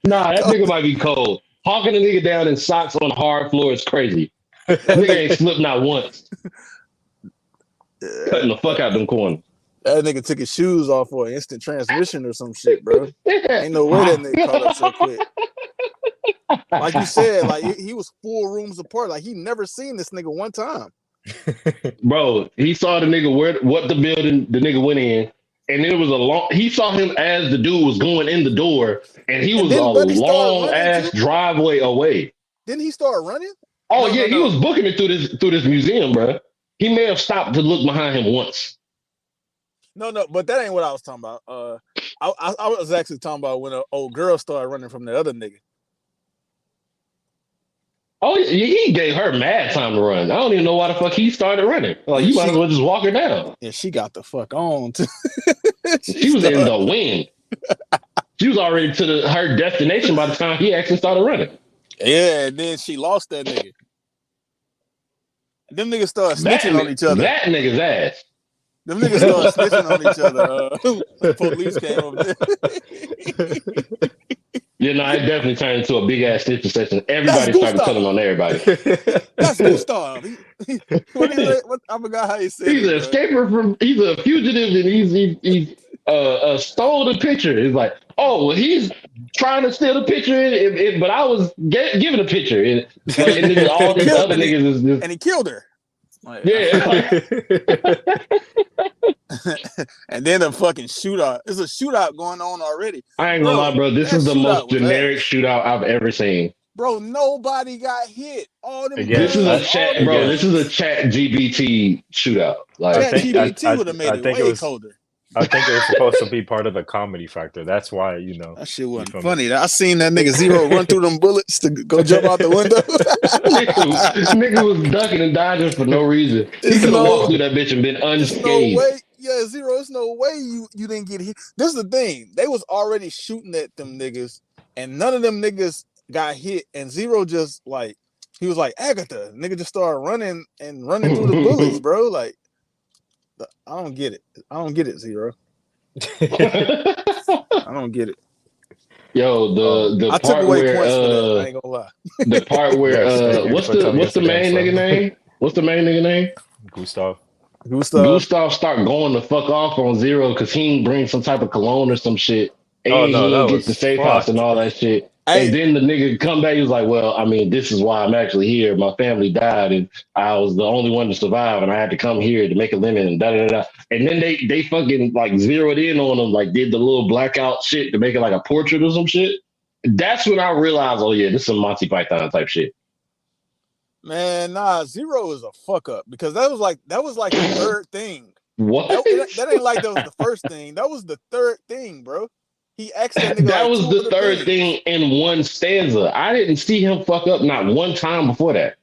Nah, that nigga might be cold. Hawking a nigga down in socks on the hard floor is crazy. That nigga ain't slipped not once. Cutting the fuck out them corners. That nigga took his shoes off for an instant transmission or some shit, bro. Ain't no way that nigga caught up so quick. Like you said, like he was 4 rooms apart. Like he never seen this nigga one time. Bro, he saw the nigga what the building the nigga went in, and then it was he saw him as the dude was going in the door, and he was a long ass driveway away. Didn't he start running? Oh no, he was booking it through this museum, bro. He may have stopped to look behind him once. No, but that ain't what I was talking about. I was actually talking about when an old girl started running from the other nigga. Oh, he gave her mad time to run. I don't even know why the fuck he started running. Like, you might as well just walk her down. Yeah, she got the fuck on. she was in the wind. She was already to her destination by the time he actually started running. Yeah, and then she lost that nigga. Them niggas started snitching on each other. That nigga's ass. Them niggas started snitching on each other. The police came over there. Yeah, no, it definitely turned into a big ass snitching session. Everybody started telling on everybody. That's Gustav. I forgot how he said he's an escaper he's a fugitive and he stole the picture. He's like, oh, well, he's trying to steal the picture, but I was given a picture. And then all these other niggas is just... And he killed her. Like, yeah. And then the fucking shootout. There's a shootout going on already. I ain't gonna lie, bro. This is the most generic shootout I've ever seen. Bro, nobody got hit. All them Again, This is a guns, chat, all bro. them This is a chat GBT shootout. Like, Chat GBT would have made it think it way was. colder. I think it was supposed to be part of the comedy factor. That's why, That shit wasn't feel me? funny. I seen that nigga Zero run through them bullets to go jump out the window. nigga was ducking and dodging for no reason. He There's could have no- walked through that bitch and been There's no unscathed. way. Yeah, Zero, there's no way you didn't get hit. This is the thing. They was already shooting at them niggas, and none of them niggas got hit. And Zero just like, he was like, Agatha. Nigga just started running through the bullets, bro. Like, I don't get it. I don't get it, Zero. I don't get it. Yo, the I part took away where points for that. I ain't gonna lie. the part where Yes, what's put some the main Instagram nigga name? What's the main nigga name? Gustav. Gustav start going the fuck off on Zero because he ain't bring some type of cologne or some shit. And Oh, he no, didn't that get was the safe fucked. house and all that shit. Hey. And then the nigga come back, he was like, well, I mean, this is why I'm actually here. My family died and I was the only one to survive and I had to come here to make a living and da-da-da-da. And then they fucking like zeroed in on him, like did the little blackout shit to make it like a portrait or some shit. That's when I realized, oh yeah, this is some Monty Python type shit. Man, nah, Zero is a fuck up because that was like the third thing. What? That ain't like that was the first thing. That was the third thing, bro. He asked that nigga. That like was two the other third thing in one stanza. I didn't see him fuck up not one time before that.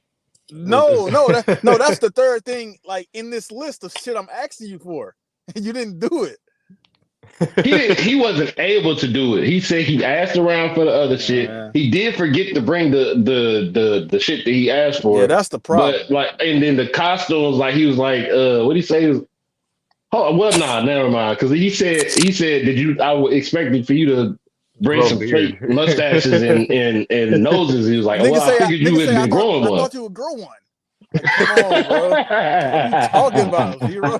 No, that's the third thing. Like in this list of shit I'm asking you for, you didn't do it. He wasn't able to do it. He said he asked around for the other shit. Yeah. He did forget to bring the shit that he asked for. Yeah, that's the problem. But like, and then the costumes, like he was like, what did he say? Well, nah, never mind. Because he said, I would expect for you to bring Grow some beard. fake mustaches and noses. He was like, Nigga well, I figured you say, had been growing I one. thought you would grow one. Like, come on, bro. What are you talking about, Zero?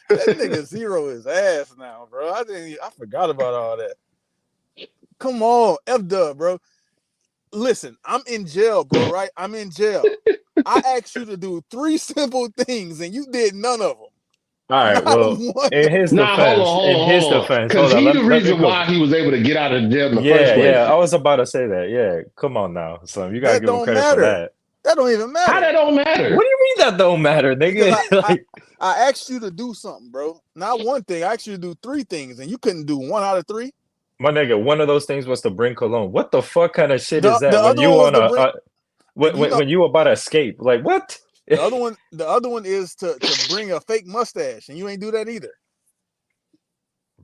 That nigga Zero is ass now, bro. I forgot about all that. Come on, F-Dub, bro. Listen, I'm in jail, bro, right? I'm in jail. I asked you to do 3 simple things, and you did none of them. All right, well, in his defense, hold on. Because he's the reason why he was able to get out of jail in the first place. Yeah, I was about to say that. Yeah, come on now, son. You gotta give him credit for that. That don't even matter. How that don't matter? What do you mean that don't matter, nigga? I asked you to do something, bro. Not one thing. I asked you to do 3 things, and you couldn't do 1 out of 3. My nigga, one of those things was to bring cologne. What the fuck kind of shit is that when you want when you about to escape? Like what? The other one is to bring a fake mustache, and you ain't do that either.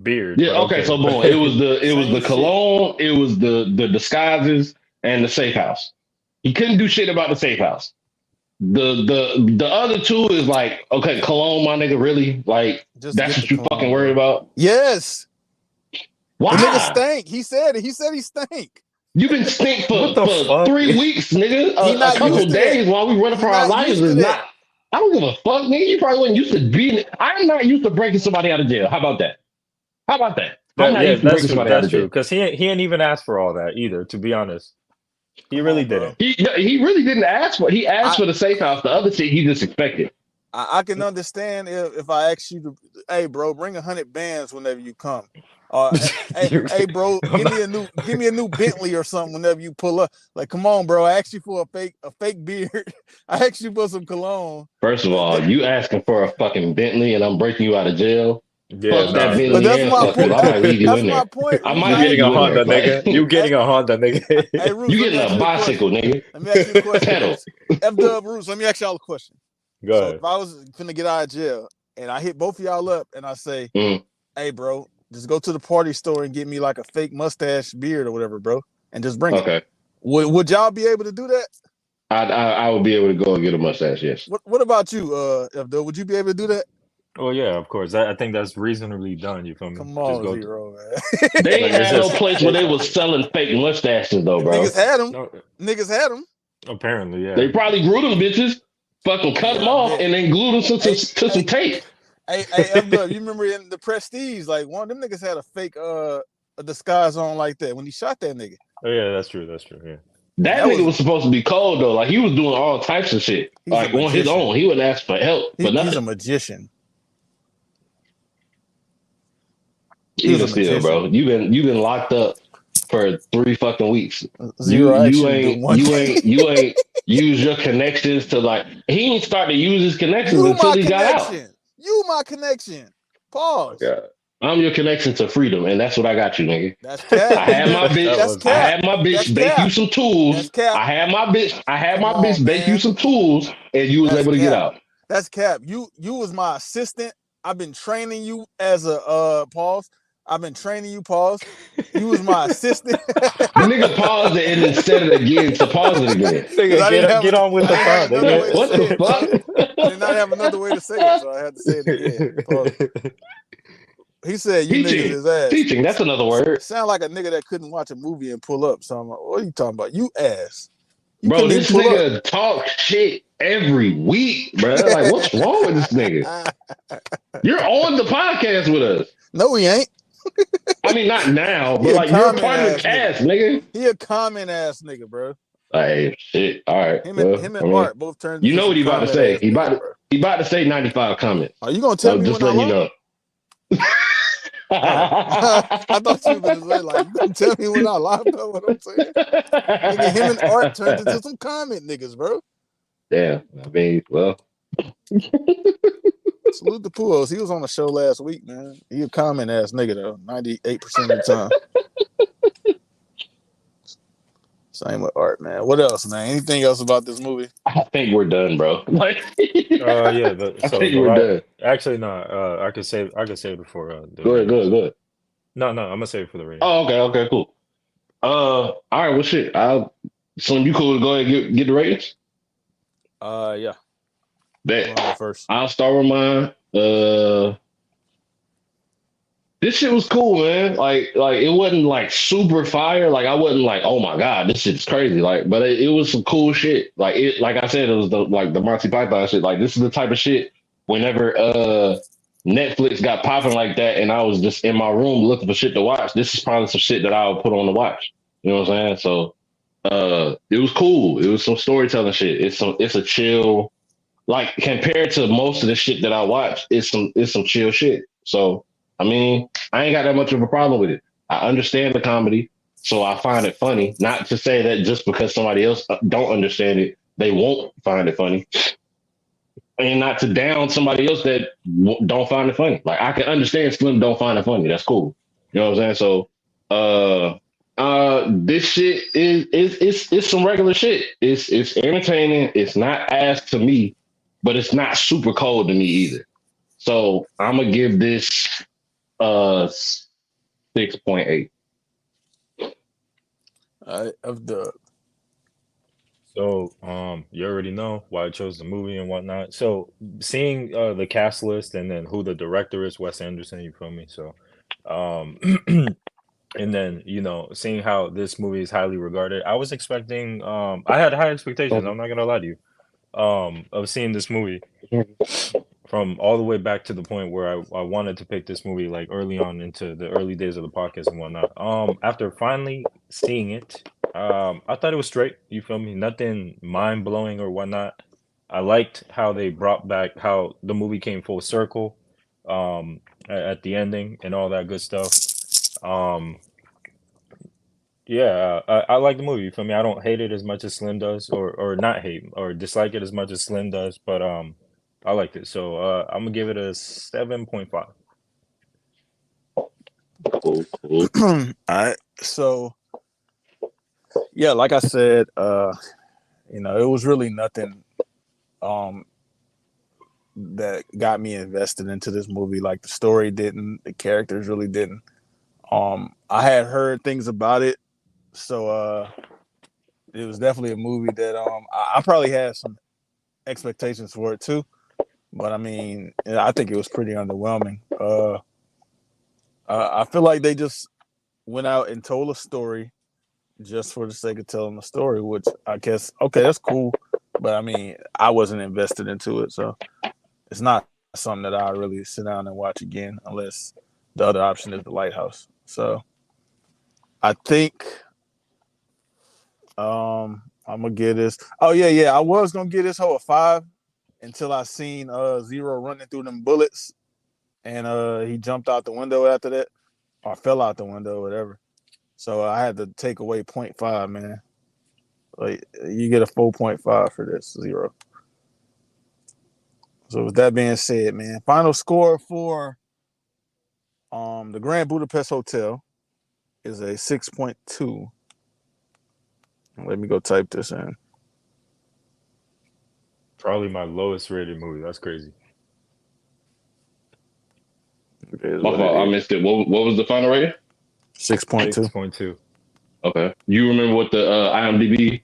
Beard. Yeah, okay, so boom. It was the cologne, it was the disguises, and the safe house. He couldn't do shit about the safe house. The other 2 is like, okay, cologne, my nigga, really? Like, Just that's what you fucking worried about? Yes. Why? The nigga stank. He said it. He said he stank. You been stink for 3 weeks, nigga. A couple days while we running for our lives is not. I don't give a fuck, nigga. You probably wasn't used to beating. I'm not used to breaking somebody out of jail. How about that? I'm not used to breaking somebody out of jail. Because he ain't even asked for all that either. To be honest, he really didn't. He really didn't ask for. He asked for the safe house. The other shit he just expected. I can understand if I ask you to, hey, bro, bring 100 bands whenever you come. Hey, bro, give me a new Bentley or something whenever you pull up. Like, come on, bro. I asked you for a fake beard. I asked you for some cologne. First of all, you asking for a fucking Bentley and I'm breaking you out of jail. Yeah, that Bentley. But that's my point. I might leave you That's in my there. point. I You might getting a Honda, there, nigga. You getting a Honda, nigga. Hey, Roos, you getting a bicycle, nigga. Let me ask you a question. Pedal. F-Dub, Roos, let me ask y'all a question. Go So ahead. if I was finna get out of jail and I hit both of y'all up and I say, hey, bro, just go to the party store and get me like a fake mustache beard or whatever, bro, and just bring it. Would y'all be able to do that? I would be able to go and get a mustache, yes. What about you, F-Dub? Would you be able to do that? Oh yeah, of course. I think that's reasonably done. You feel me? Come on, Just go Zero, man. They ain't had no place where they was selling fake mustaches though, bro. Niggas had them. No, Niggas had them. apparently, yeah. They probably grew them bitches, fucking cut them off, and then glued them to some tape. Hey, F-Dub, you remember in the Prestige, like one of them niggas had a fake a disguise on like that when he shot that nigga. Oh yeah, that's true. That's true. Yeah. That nigga was supposed to be cold though. Like he was doing all types of shit, like on his own. He wouldn't ask for help, but nothing. He's a magician. Even still, bro. You've been locked up for 3 fucking weeks. Zero You actually do one. you ain't use your connections to like. He ain't start to use his connections You until my he got out. connection. You my connection. Pause. Yeah. I'm your connection to freedom, and that's what I got you, nigga. That's cap. I had my bitch. That's I cap. had my bitch That's bake cap. you some tools. That's cap. I had my bitch. Come on, bake you man. some tools, and you was That's able to get cap. out. That's cap. You was my assistant. I've been training you as a pause. I've been training you, pause. You was my assistant. The nigga paused it and then said it again. So pause it again. Nigga, get on with the thought. What the fuck? I did not have another way to say it, so I had to say it again. Pause. He said, "You niggas is ass." Teaching. That's another word. Sound like a nigga that couldn't watch a movie and pull up. So I'm like, "What are you talking about? You ass." You bro, this nigga talk shit every week, bro. Like, what's wrong with this nigga? You're on the podcast with us. No, he ain't. I mean, not now, but like you're part of the cast, nigga. He a common ass nigga, bro. Hey, shit. All right. Him and Art both turned. You know what he about to say? He about to say 95 comments. Are you gonna tell me just when letting you know? I thought you were gonna say like, you gonna tell me when I live though. What I'm saying? Nigga, him and Art turned into some comment niggas, bro. Yeah, I mean, well. Salute to Puos. He was on the show last week, man. He a comment ass nigga though, 98% of the time. Same with Art, man. What else, man? Anything else about this movie? I think we're done, bro. Like, yeah. I think we're done. Actually, no. I could save it for. Go ahead. No. I'm gonna save it for the rating. Oh, okay, cool. All right. Well, shit. Slim, you cool to go ahead and get the ratings? Yeah. Bet. First. I'll start with mine. This shit was cool, man. Like it wasn't like super fire. Like I wasn't like, oh my god, this shit's crazy. Like, but it was some cool shit. Like I said, it was the Monty Python shit. Like this is the type of shit. Whenever Netflix got popping like that, and I was just in my room looking for shit to watch, this is probably some shit that I would put on to watch. You know what I'm saying? So it was cool. It was some storytelling shit. It's a chill. Like compared to most of the shit that I watch, it's some chill shit. So I mean, I ain't got that much of a problem with it. I understand the comedy, so I find it funny. Not to say that just because somebody else don't understand it, they won't find it funny. And not to down somebody else that don't find it funny. Like I can understand Slim don't find it funny. That's cool. You know what I'm saying? So this shit is some regular shit. It's entertaining. It's not ass to me, but it's not super cold to me either. So I'm gonna give this 6.8. Of the. So you already know why I chose the movie and whatnot. So seeing the cast list and then who the director is, Wes Anderson, you feel me? So and then seeing how this movie is highly regarded, I was expecting I had high expectations, I'm not gonna lie to you, of seeing this movie from all the way back to the point where I wanted to pick this movie like early on into the early days of the podcast and whatnot. After finally seeing it, I thought it was straight. You feel me? Nothing mind blowing or whatnot. I liked how they brought back how the movie came full circle at the ending and all that good stuff. Yeah, I like the movie. You feel me? I don't hate it as much as Slim does, or not hate or dislike it as much as Slim does, but I liked it. So I'm gonna give it a 7.5. Cool. All right. So yeah, like I said, it was really nothing that got me invested into this movie. Like the story didn't, the characters really didn't. I had heard things about it, so it was definitely a movie that I probably had some expectations for it too. But I mean, I think it was pretty underwhelming. I feel like they just went out and told a story just for the sake of telling a story, which I guess, okay, that's cool. But I mean, I wasn't invested into it. So it's not something that I really sit down and watch again unless the other option is The Lighthouse. So I think I'm going to give this. Oh, yeah. I was going to give this whole a 5. Until I seen Zero running through them bullets, and he jumped out the window after that, or fell out the window, whatever. So I had to take away 0.5, man. Like you get a 4.5 for this 0. So with that being said, man, final score for the Grand Budapest Hotel is a 6.2. Let me go type this in. Probably my lowest rated movie. That's crazy. My fault. I missed it. What was the final rating? 6.2. 6.2. Okay. You remember what the IMDb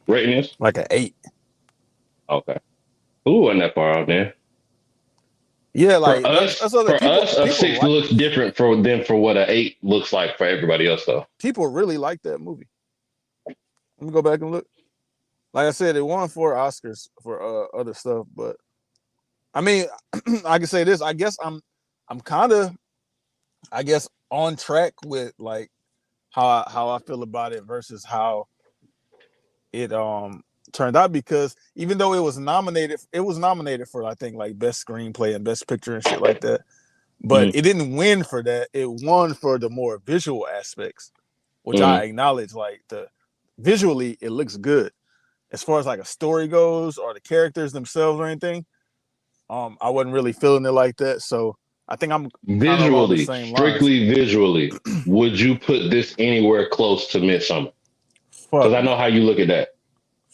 rating is? Like an 8. Okay. Ooh, wasn't that far out there. Yeah, like for us, a 6 looks different than for what an 8 looks like for everybody else, though. People really like that movie. Let me go back and look. Like I said, it won 4 Oscars for other stuff, but I mean, I can say this. I guess I'm kind of, on track with like how I feel about it versus how it turned out, because even though it was nominated for I think like best screenplay and best picture and shit like that, but it didn't win for that. It won for the more visual aspects, which I acknowledge. Like visually, it looks good. As far as like a story goes or the characters themselves or anything, I wasn't really feeling it like that. So I think I'm visually, strictly visually. Would you put this anywhere close to Midsommar? Because I know how you look at that.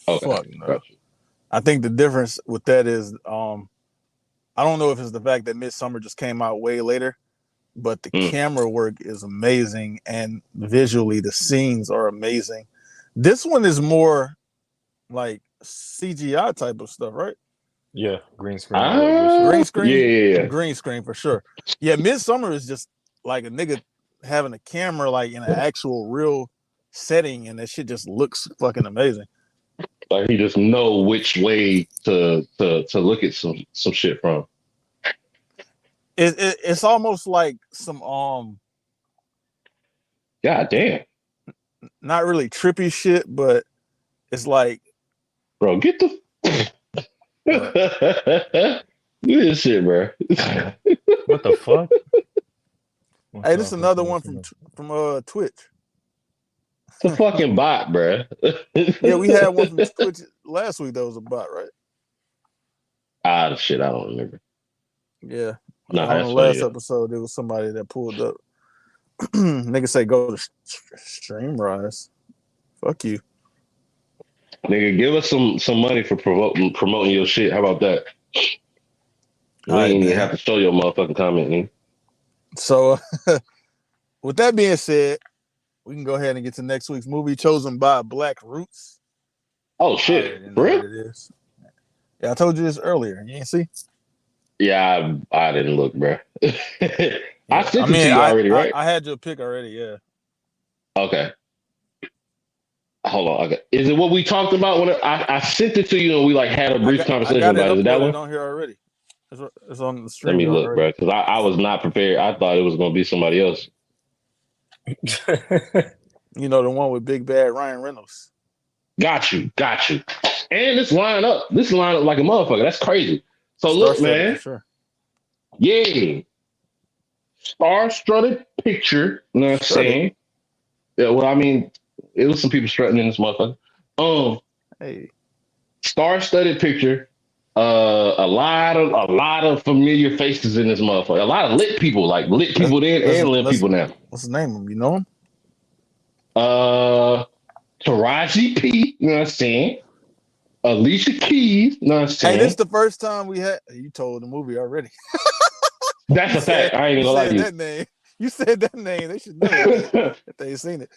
Okay. Fuck no. I think the difference with that is, I don't know if it's the fact that Midsommar just came out way later, but the camera work is amazing and visually the scenes are amazing. This one is more like CGI type of stuff, right? Yeah, green screen. Green screen? Yeah. Green screen for sure. Yeah, Midsommar is just like a nigga having a camera like in an actual real setting, and that shit just looks fucking amazing. Like he just know which way to look at some shit from. It's almost like some God damn. Not really trippy shit, but it's like, bro, get the look at this shit, bro. What the fuck? Hey, this is another one from Twitch. It's a fucking bot, bro. Yeah, we had one from Twitch last week that was a bot, right? Shit, I don't remember. Yeah. No, on the last episode, there was somebody that pulled up. Nigga say go to Streamrise. Fuck you. Nigga, give us some money for promoting your shit. How about that? You ain't even have to show your motherfucking comment, man. So, with that being said, we can go ahead and get to next week's movie, chosen by Black Roots. Oh shit! For real? It is. Yeah, I told you this earlier. You ain't see? Yeah, I didn't look, bro. I sent it to you already, right? I had your pick already. Yeah. Okay. Hold on. Okay. Is it what we talked about when I sent it to you and we like had a brief conversation about it? Is it that one? On here already. It's on the stream. Let me look, bro, because I was not prepared. I thought it was going to be somebody else. You know, the one with Big Bad Ryan Reynolds. Got you. And this line up like a motherfucker. That's crazy. So look, man. Sure. Yeah. Star-studded picture. You know what I'm saying? Yeah, well, I mean, it was some people strutting in this motherfucker. Hey. Star-studded picture. A lot of familiar faces in this motherfucker. A lot of lit people, like lit people then and lit people now. What's his name? You know him? Taraji P. You know what I'm saying? Alicia Keys. You know what I'm saying? Hey, this is the first time we had. You told the movie already. That's a fact. I ain't gonna lie to you. That name. You said that name. They should know it if they ain't seen it.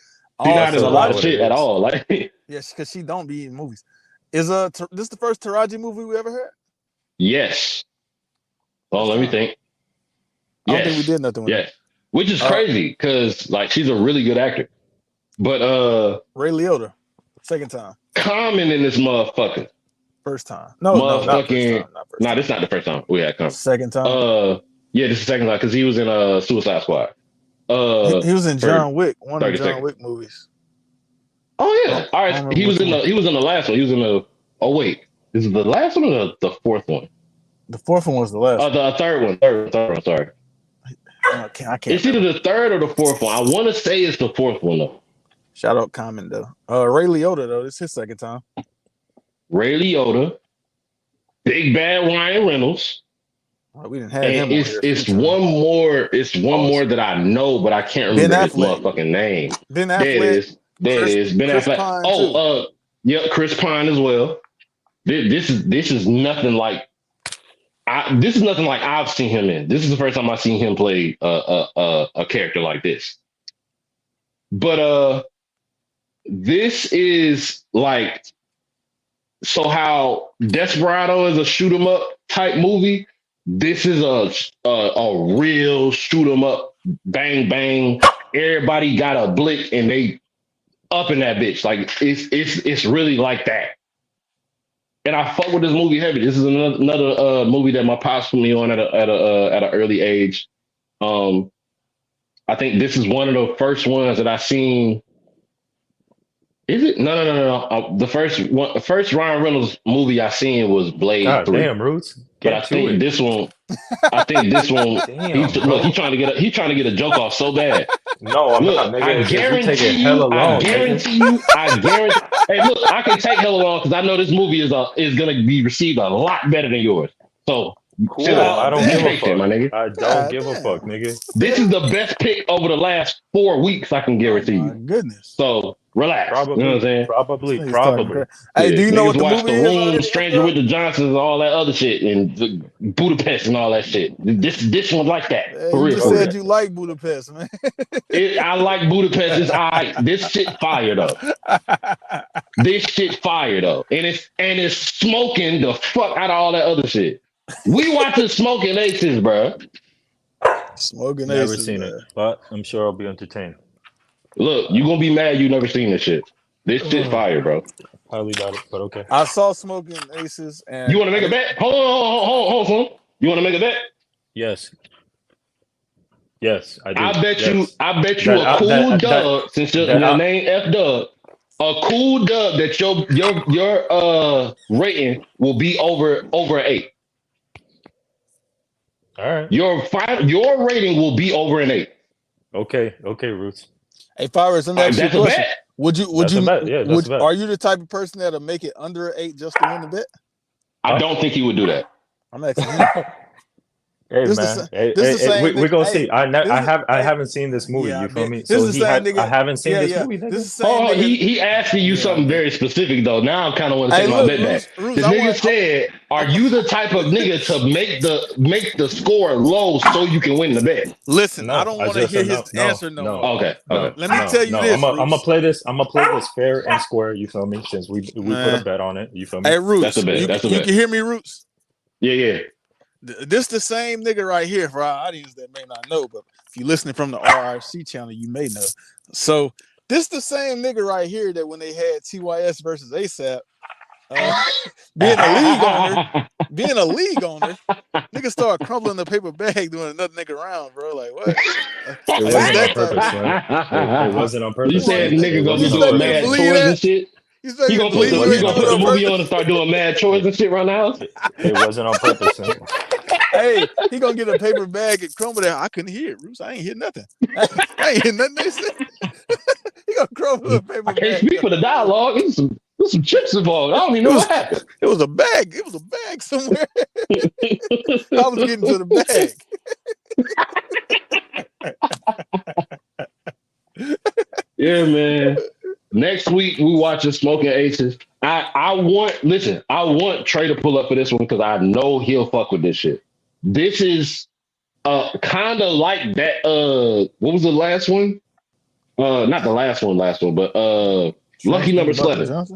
She not in a lot of shit at all. Like, yes, because she don't be in movies. Is this the first Taraji movie we ever had? Yes. Oh, let me think. I don't think we did nothing with it. Which is crazy because like she's a really good actor. But Ray Liotta, second time. Common in this motherfucker. First time. No, not first time. Nah, this is not the first time we had Common. Second time. Yeah, this is the second time because he was in Suicide Squad. He was in John Wick, one of the John Wick movies. Oh yeah. All right. He was in the last one. He was in the is it the last one or the fourth one? The fourth one was the last one. The third one. Sorry. I can't. It's either the third or the fourth one. I want to say it's the fourth one though. Shout out Common though. Ray Liotta though. This is his second time. Ray Liotta, Big Bad Ryan Reynolds. We didn't have and him. It's one more. It's one more that I know, but I can't remember his motherfucking name. Ben Affleck. There it is. There it is. Ben Affleck. Pine yeah, Chris Pine as well. This is nothing like. This is nothing like I've seen him in. This is the first time I've seen him play a character like this. But this is like, so how Desperado is a shoot 'em up type movie. This is a real shoot 'em up, bang bang. Everybody got a blick and they up in that bitch. Like it's really like that. And I fuck with this movie heavy. This is another movie that my pops put me on at an early age. I think this is one of the first ones that I seen. Is it? No. The first Ryan Reynolds movie I seen was Blade 3. Damn, Roots. But I think this one. Damn, he's trying to get a joke off so bad. No, I'm not. Nigga, I guarantee you. Hey, look, I can take hella long because I know this movie is gonna be received a lot better than yours. So cool. I don't give a fuck, my nigga. I don't give a fuck, nigga. This is the best pick over the last 4 weeks. I can guarantee you. Goodness. So relax. Probably, you know what I'm saying? Probably. Hey, do you know what the watch movie The is? Room, Stranger with the Johnsons, and all that other shit, and Budapest and all that shit. This one like that. For you real. just said you like Budapest, man. I like Budapest. It's all right. This shit fire though. This shit fire though, and it's smoking the fuck out of all that other shit. We watching Smoking Aces, bro. Smoking Never Aces, seen it, but I'm sure I'll be entertained. Look, you gonna be mad you never seen this shit. This shit fire, bro. Highly doubt it, but okay. I saw Smoking Aces, and you want to make a bet? Hold on, son. You want to make a bet? Yes, I do. I bet you a cool dub, since your name F Dub. A cool dub that your rating will be over an 8. All right. Your rating will be over an 8. Okay, Roots. Hey, Fires, let me ask you a That's a question. bet. Would you? Yeah, that's a bet. Are you the type of person that'll make it under an 8 just to win the bet? I don't think he would do that. I'm asking you. Hey This man, is we're gonna see. I haven't seen this movie. You feel me? So I haven't seen this movie. Oh, he asking you something very specific though. Now I kind of want to take my bet back. The nigga said, "Are you the type of nigga to make the score low so you can win the bet?" Listen, I don't want to hear his answer. No. Okay. Let me tell you this. I'm gonna play this. I'm gonna play this fair and square. You feel me? Since we put a bet on it. You feel me? Hey, Roots. That's a bet. You can hear me, Roots? Yeah. This the same nigga right here for our audience that may not know, but if you're listening from the RRC channel, you may know. So this the same nigga right here that when they had TYS versus ASAP, being a league owner, nigga started crumbling the paper bag doing another nigga round, bro. Like what? It wasn't on purpose, man. It wasn't on purpose. You said nigga gonna be doing mad chores and shit. He gonna put the movie on and start doing mad chores and shit around the house. It wasn't on purpose. Man. Hey, he gonna get a paper bag and crumble that. I couldn't hear it, Bruce. I ain't hear nothing. I ain't hear nothing they said. He gonna crumble a paper bag. I can't speak for the dialogue. There's some chips involved. I don't even know what happened. It was a bag. It was a bag somewhere. I was getting to the bag. Yeah, man. Next week we watching Smoking Aces. I want Trey to pull up for this one because I know he'll fuck with this shit. This is kind of like that. What was the last one? Not the last one, but Lucky Number 11.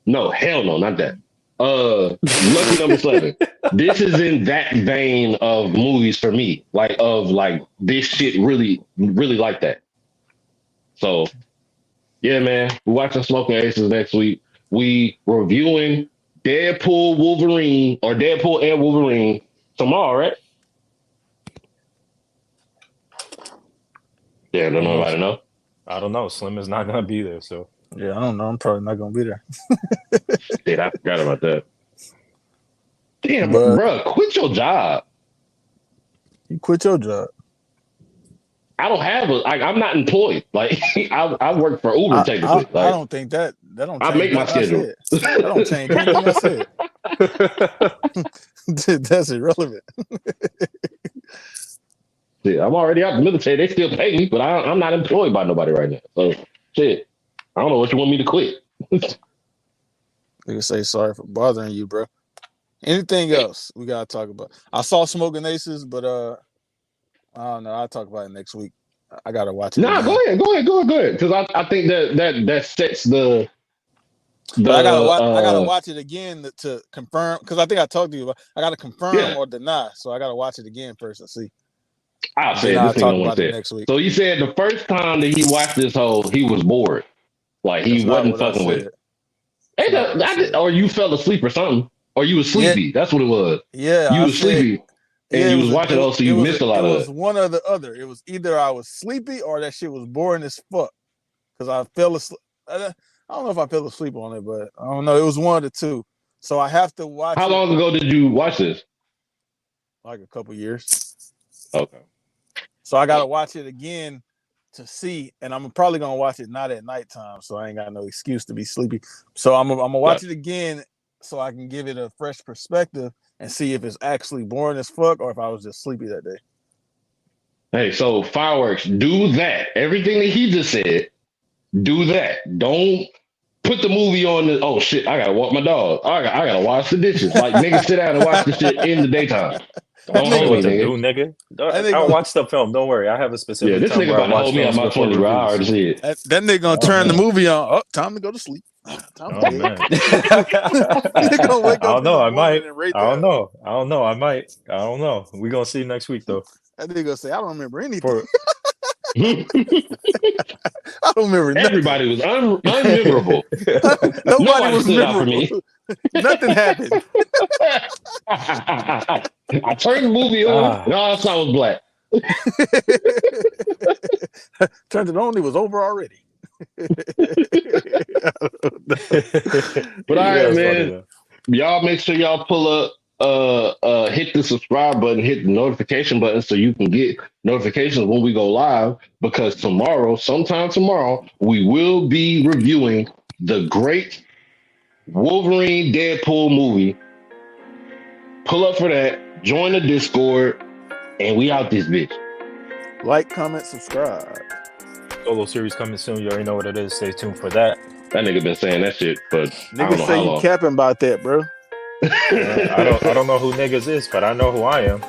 No, hell no, not that. Lucky Number 11. This is in that vein of movies for me. Like this shit really, really like that. So yeah, man, we're watching Smoking Aces next week. We reviewing Deadpool and Wolverine tomorrow, right? Yeah, I don't know. I don't know. Slim is not gonna be there, so yeah, I don't know. I'm probably not gonna be there. Dude, I forgot about that. Damn, bro, quit your job. You quit your job. I don't have I'm not employed. Like I work for Uber technically. I don't think that don't change. I make my schedule. That don't change anything I said. That's irrelevant. Yeah, I'm already out the military. They still pay me, but I'm not employed by nobody right now. So shit. I don't know what you want me to quit. Nigga say sorry for bothering you, bro. Anything else we gotta talk about? I saw Smoking Aces, but I don't know. I'll talk about it next week. I gotta watch it. Nah, go ahead. Because I think that sets the. But I gotta watch it again to confirm. Because I think I talked to you about. I gotta confirm or deny. So I gotta watch it again first and see. I'll say this thing I want to say next week. So you said the first time that he watched this whole, he was bored. Like he wasn't fucking with it. Or you fell asleep or something. Or you was sleepy. Yeah. That's what it was. Yeah. You was sleepy. And you was watching those, so you missed a lot of it. It was one or the other. It was either I was sleepy or that shit was boring as fuck. Because I fell asleep. I don't know if I fell asleep on it, but I don't know. It was one of the two. So I have to watch How long ago did you watch this? Like a couple years. Okay. So I got to watch it again to see. And I'm probably going to watch it not at nighttime. So I ain't got no excuse to be sleepy. So I'm going to watch it again so I can give it a fresh perspective and see if it's actually boring as fuck or if I was just sleepy that day. Hey, so fireworks, do that. Everything that he just said, do that. Don't put the movie on the, oh shit, I gotta walk my dog. I gotta wash the dishes. Like, nigga, sit down and watch the shit in the daytime. Don't hold me, nigga. I'll watch the film. Don't worry. I have a specific this nigga about to hold me on my 20 bro. I already see it. That nigga gonna turn the movie on. Oh, time to go to sleep. Man. I don't know. I might. I don't know. I might. I don't know. We're gonna see next week though. That nigga gonna say, I don't remember anything. I don't remember nothing. Everybody was unmemorable. Nobody was memorable. For me. Nothing happened. I turned the movie on and all I saw was black. Turned it on, it was over already. But all right, man. Y'all make sure y'all pull up, hit the subscribe button, hit the notification button so you can get notifications when we go live. Because sometime tomorrow, we will be reviewing the great Wolverine Deadpool movie. Pull up for that, join the Discord, and we out this bitch. Like, comment, subscribe. Solo series coming soon. You already know what it is. Stay tuned for that. That nigga been saying that shit, but niggas say you capping about that, bro. I don't know who niggas is, but I know who I am.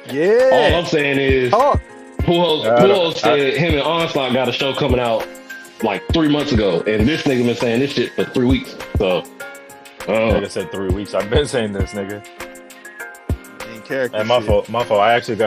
Yeah. All I'm saying is, Pujols said him and Onslaught got a show coming out like 3 months ago, and this nigga been saying this shit for 3 weeks. So, nigga said 3 weeks. I've been saying this, nigga. Character and my fault. I actually got a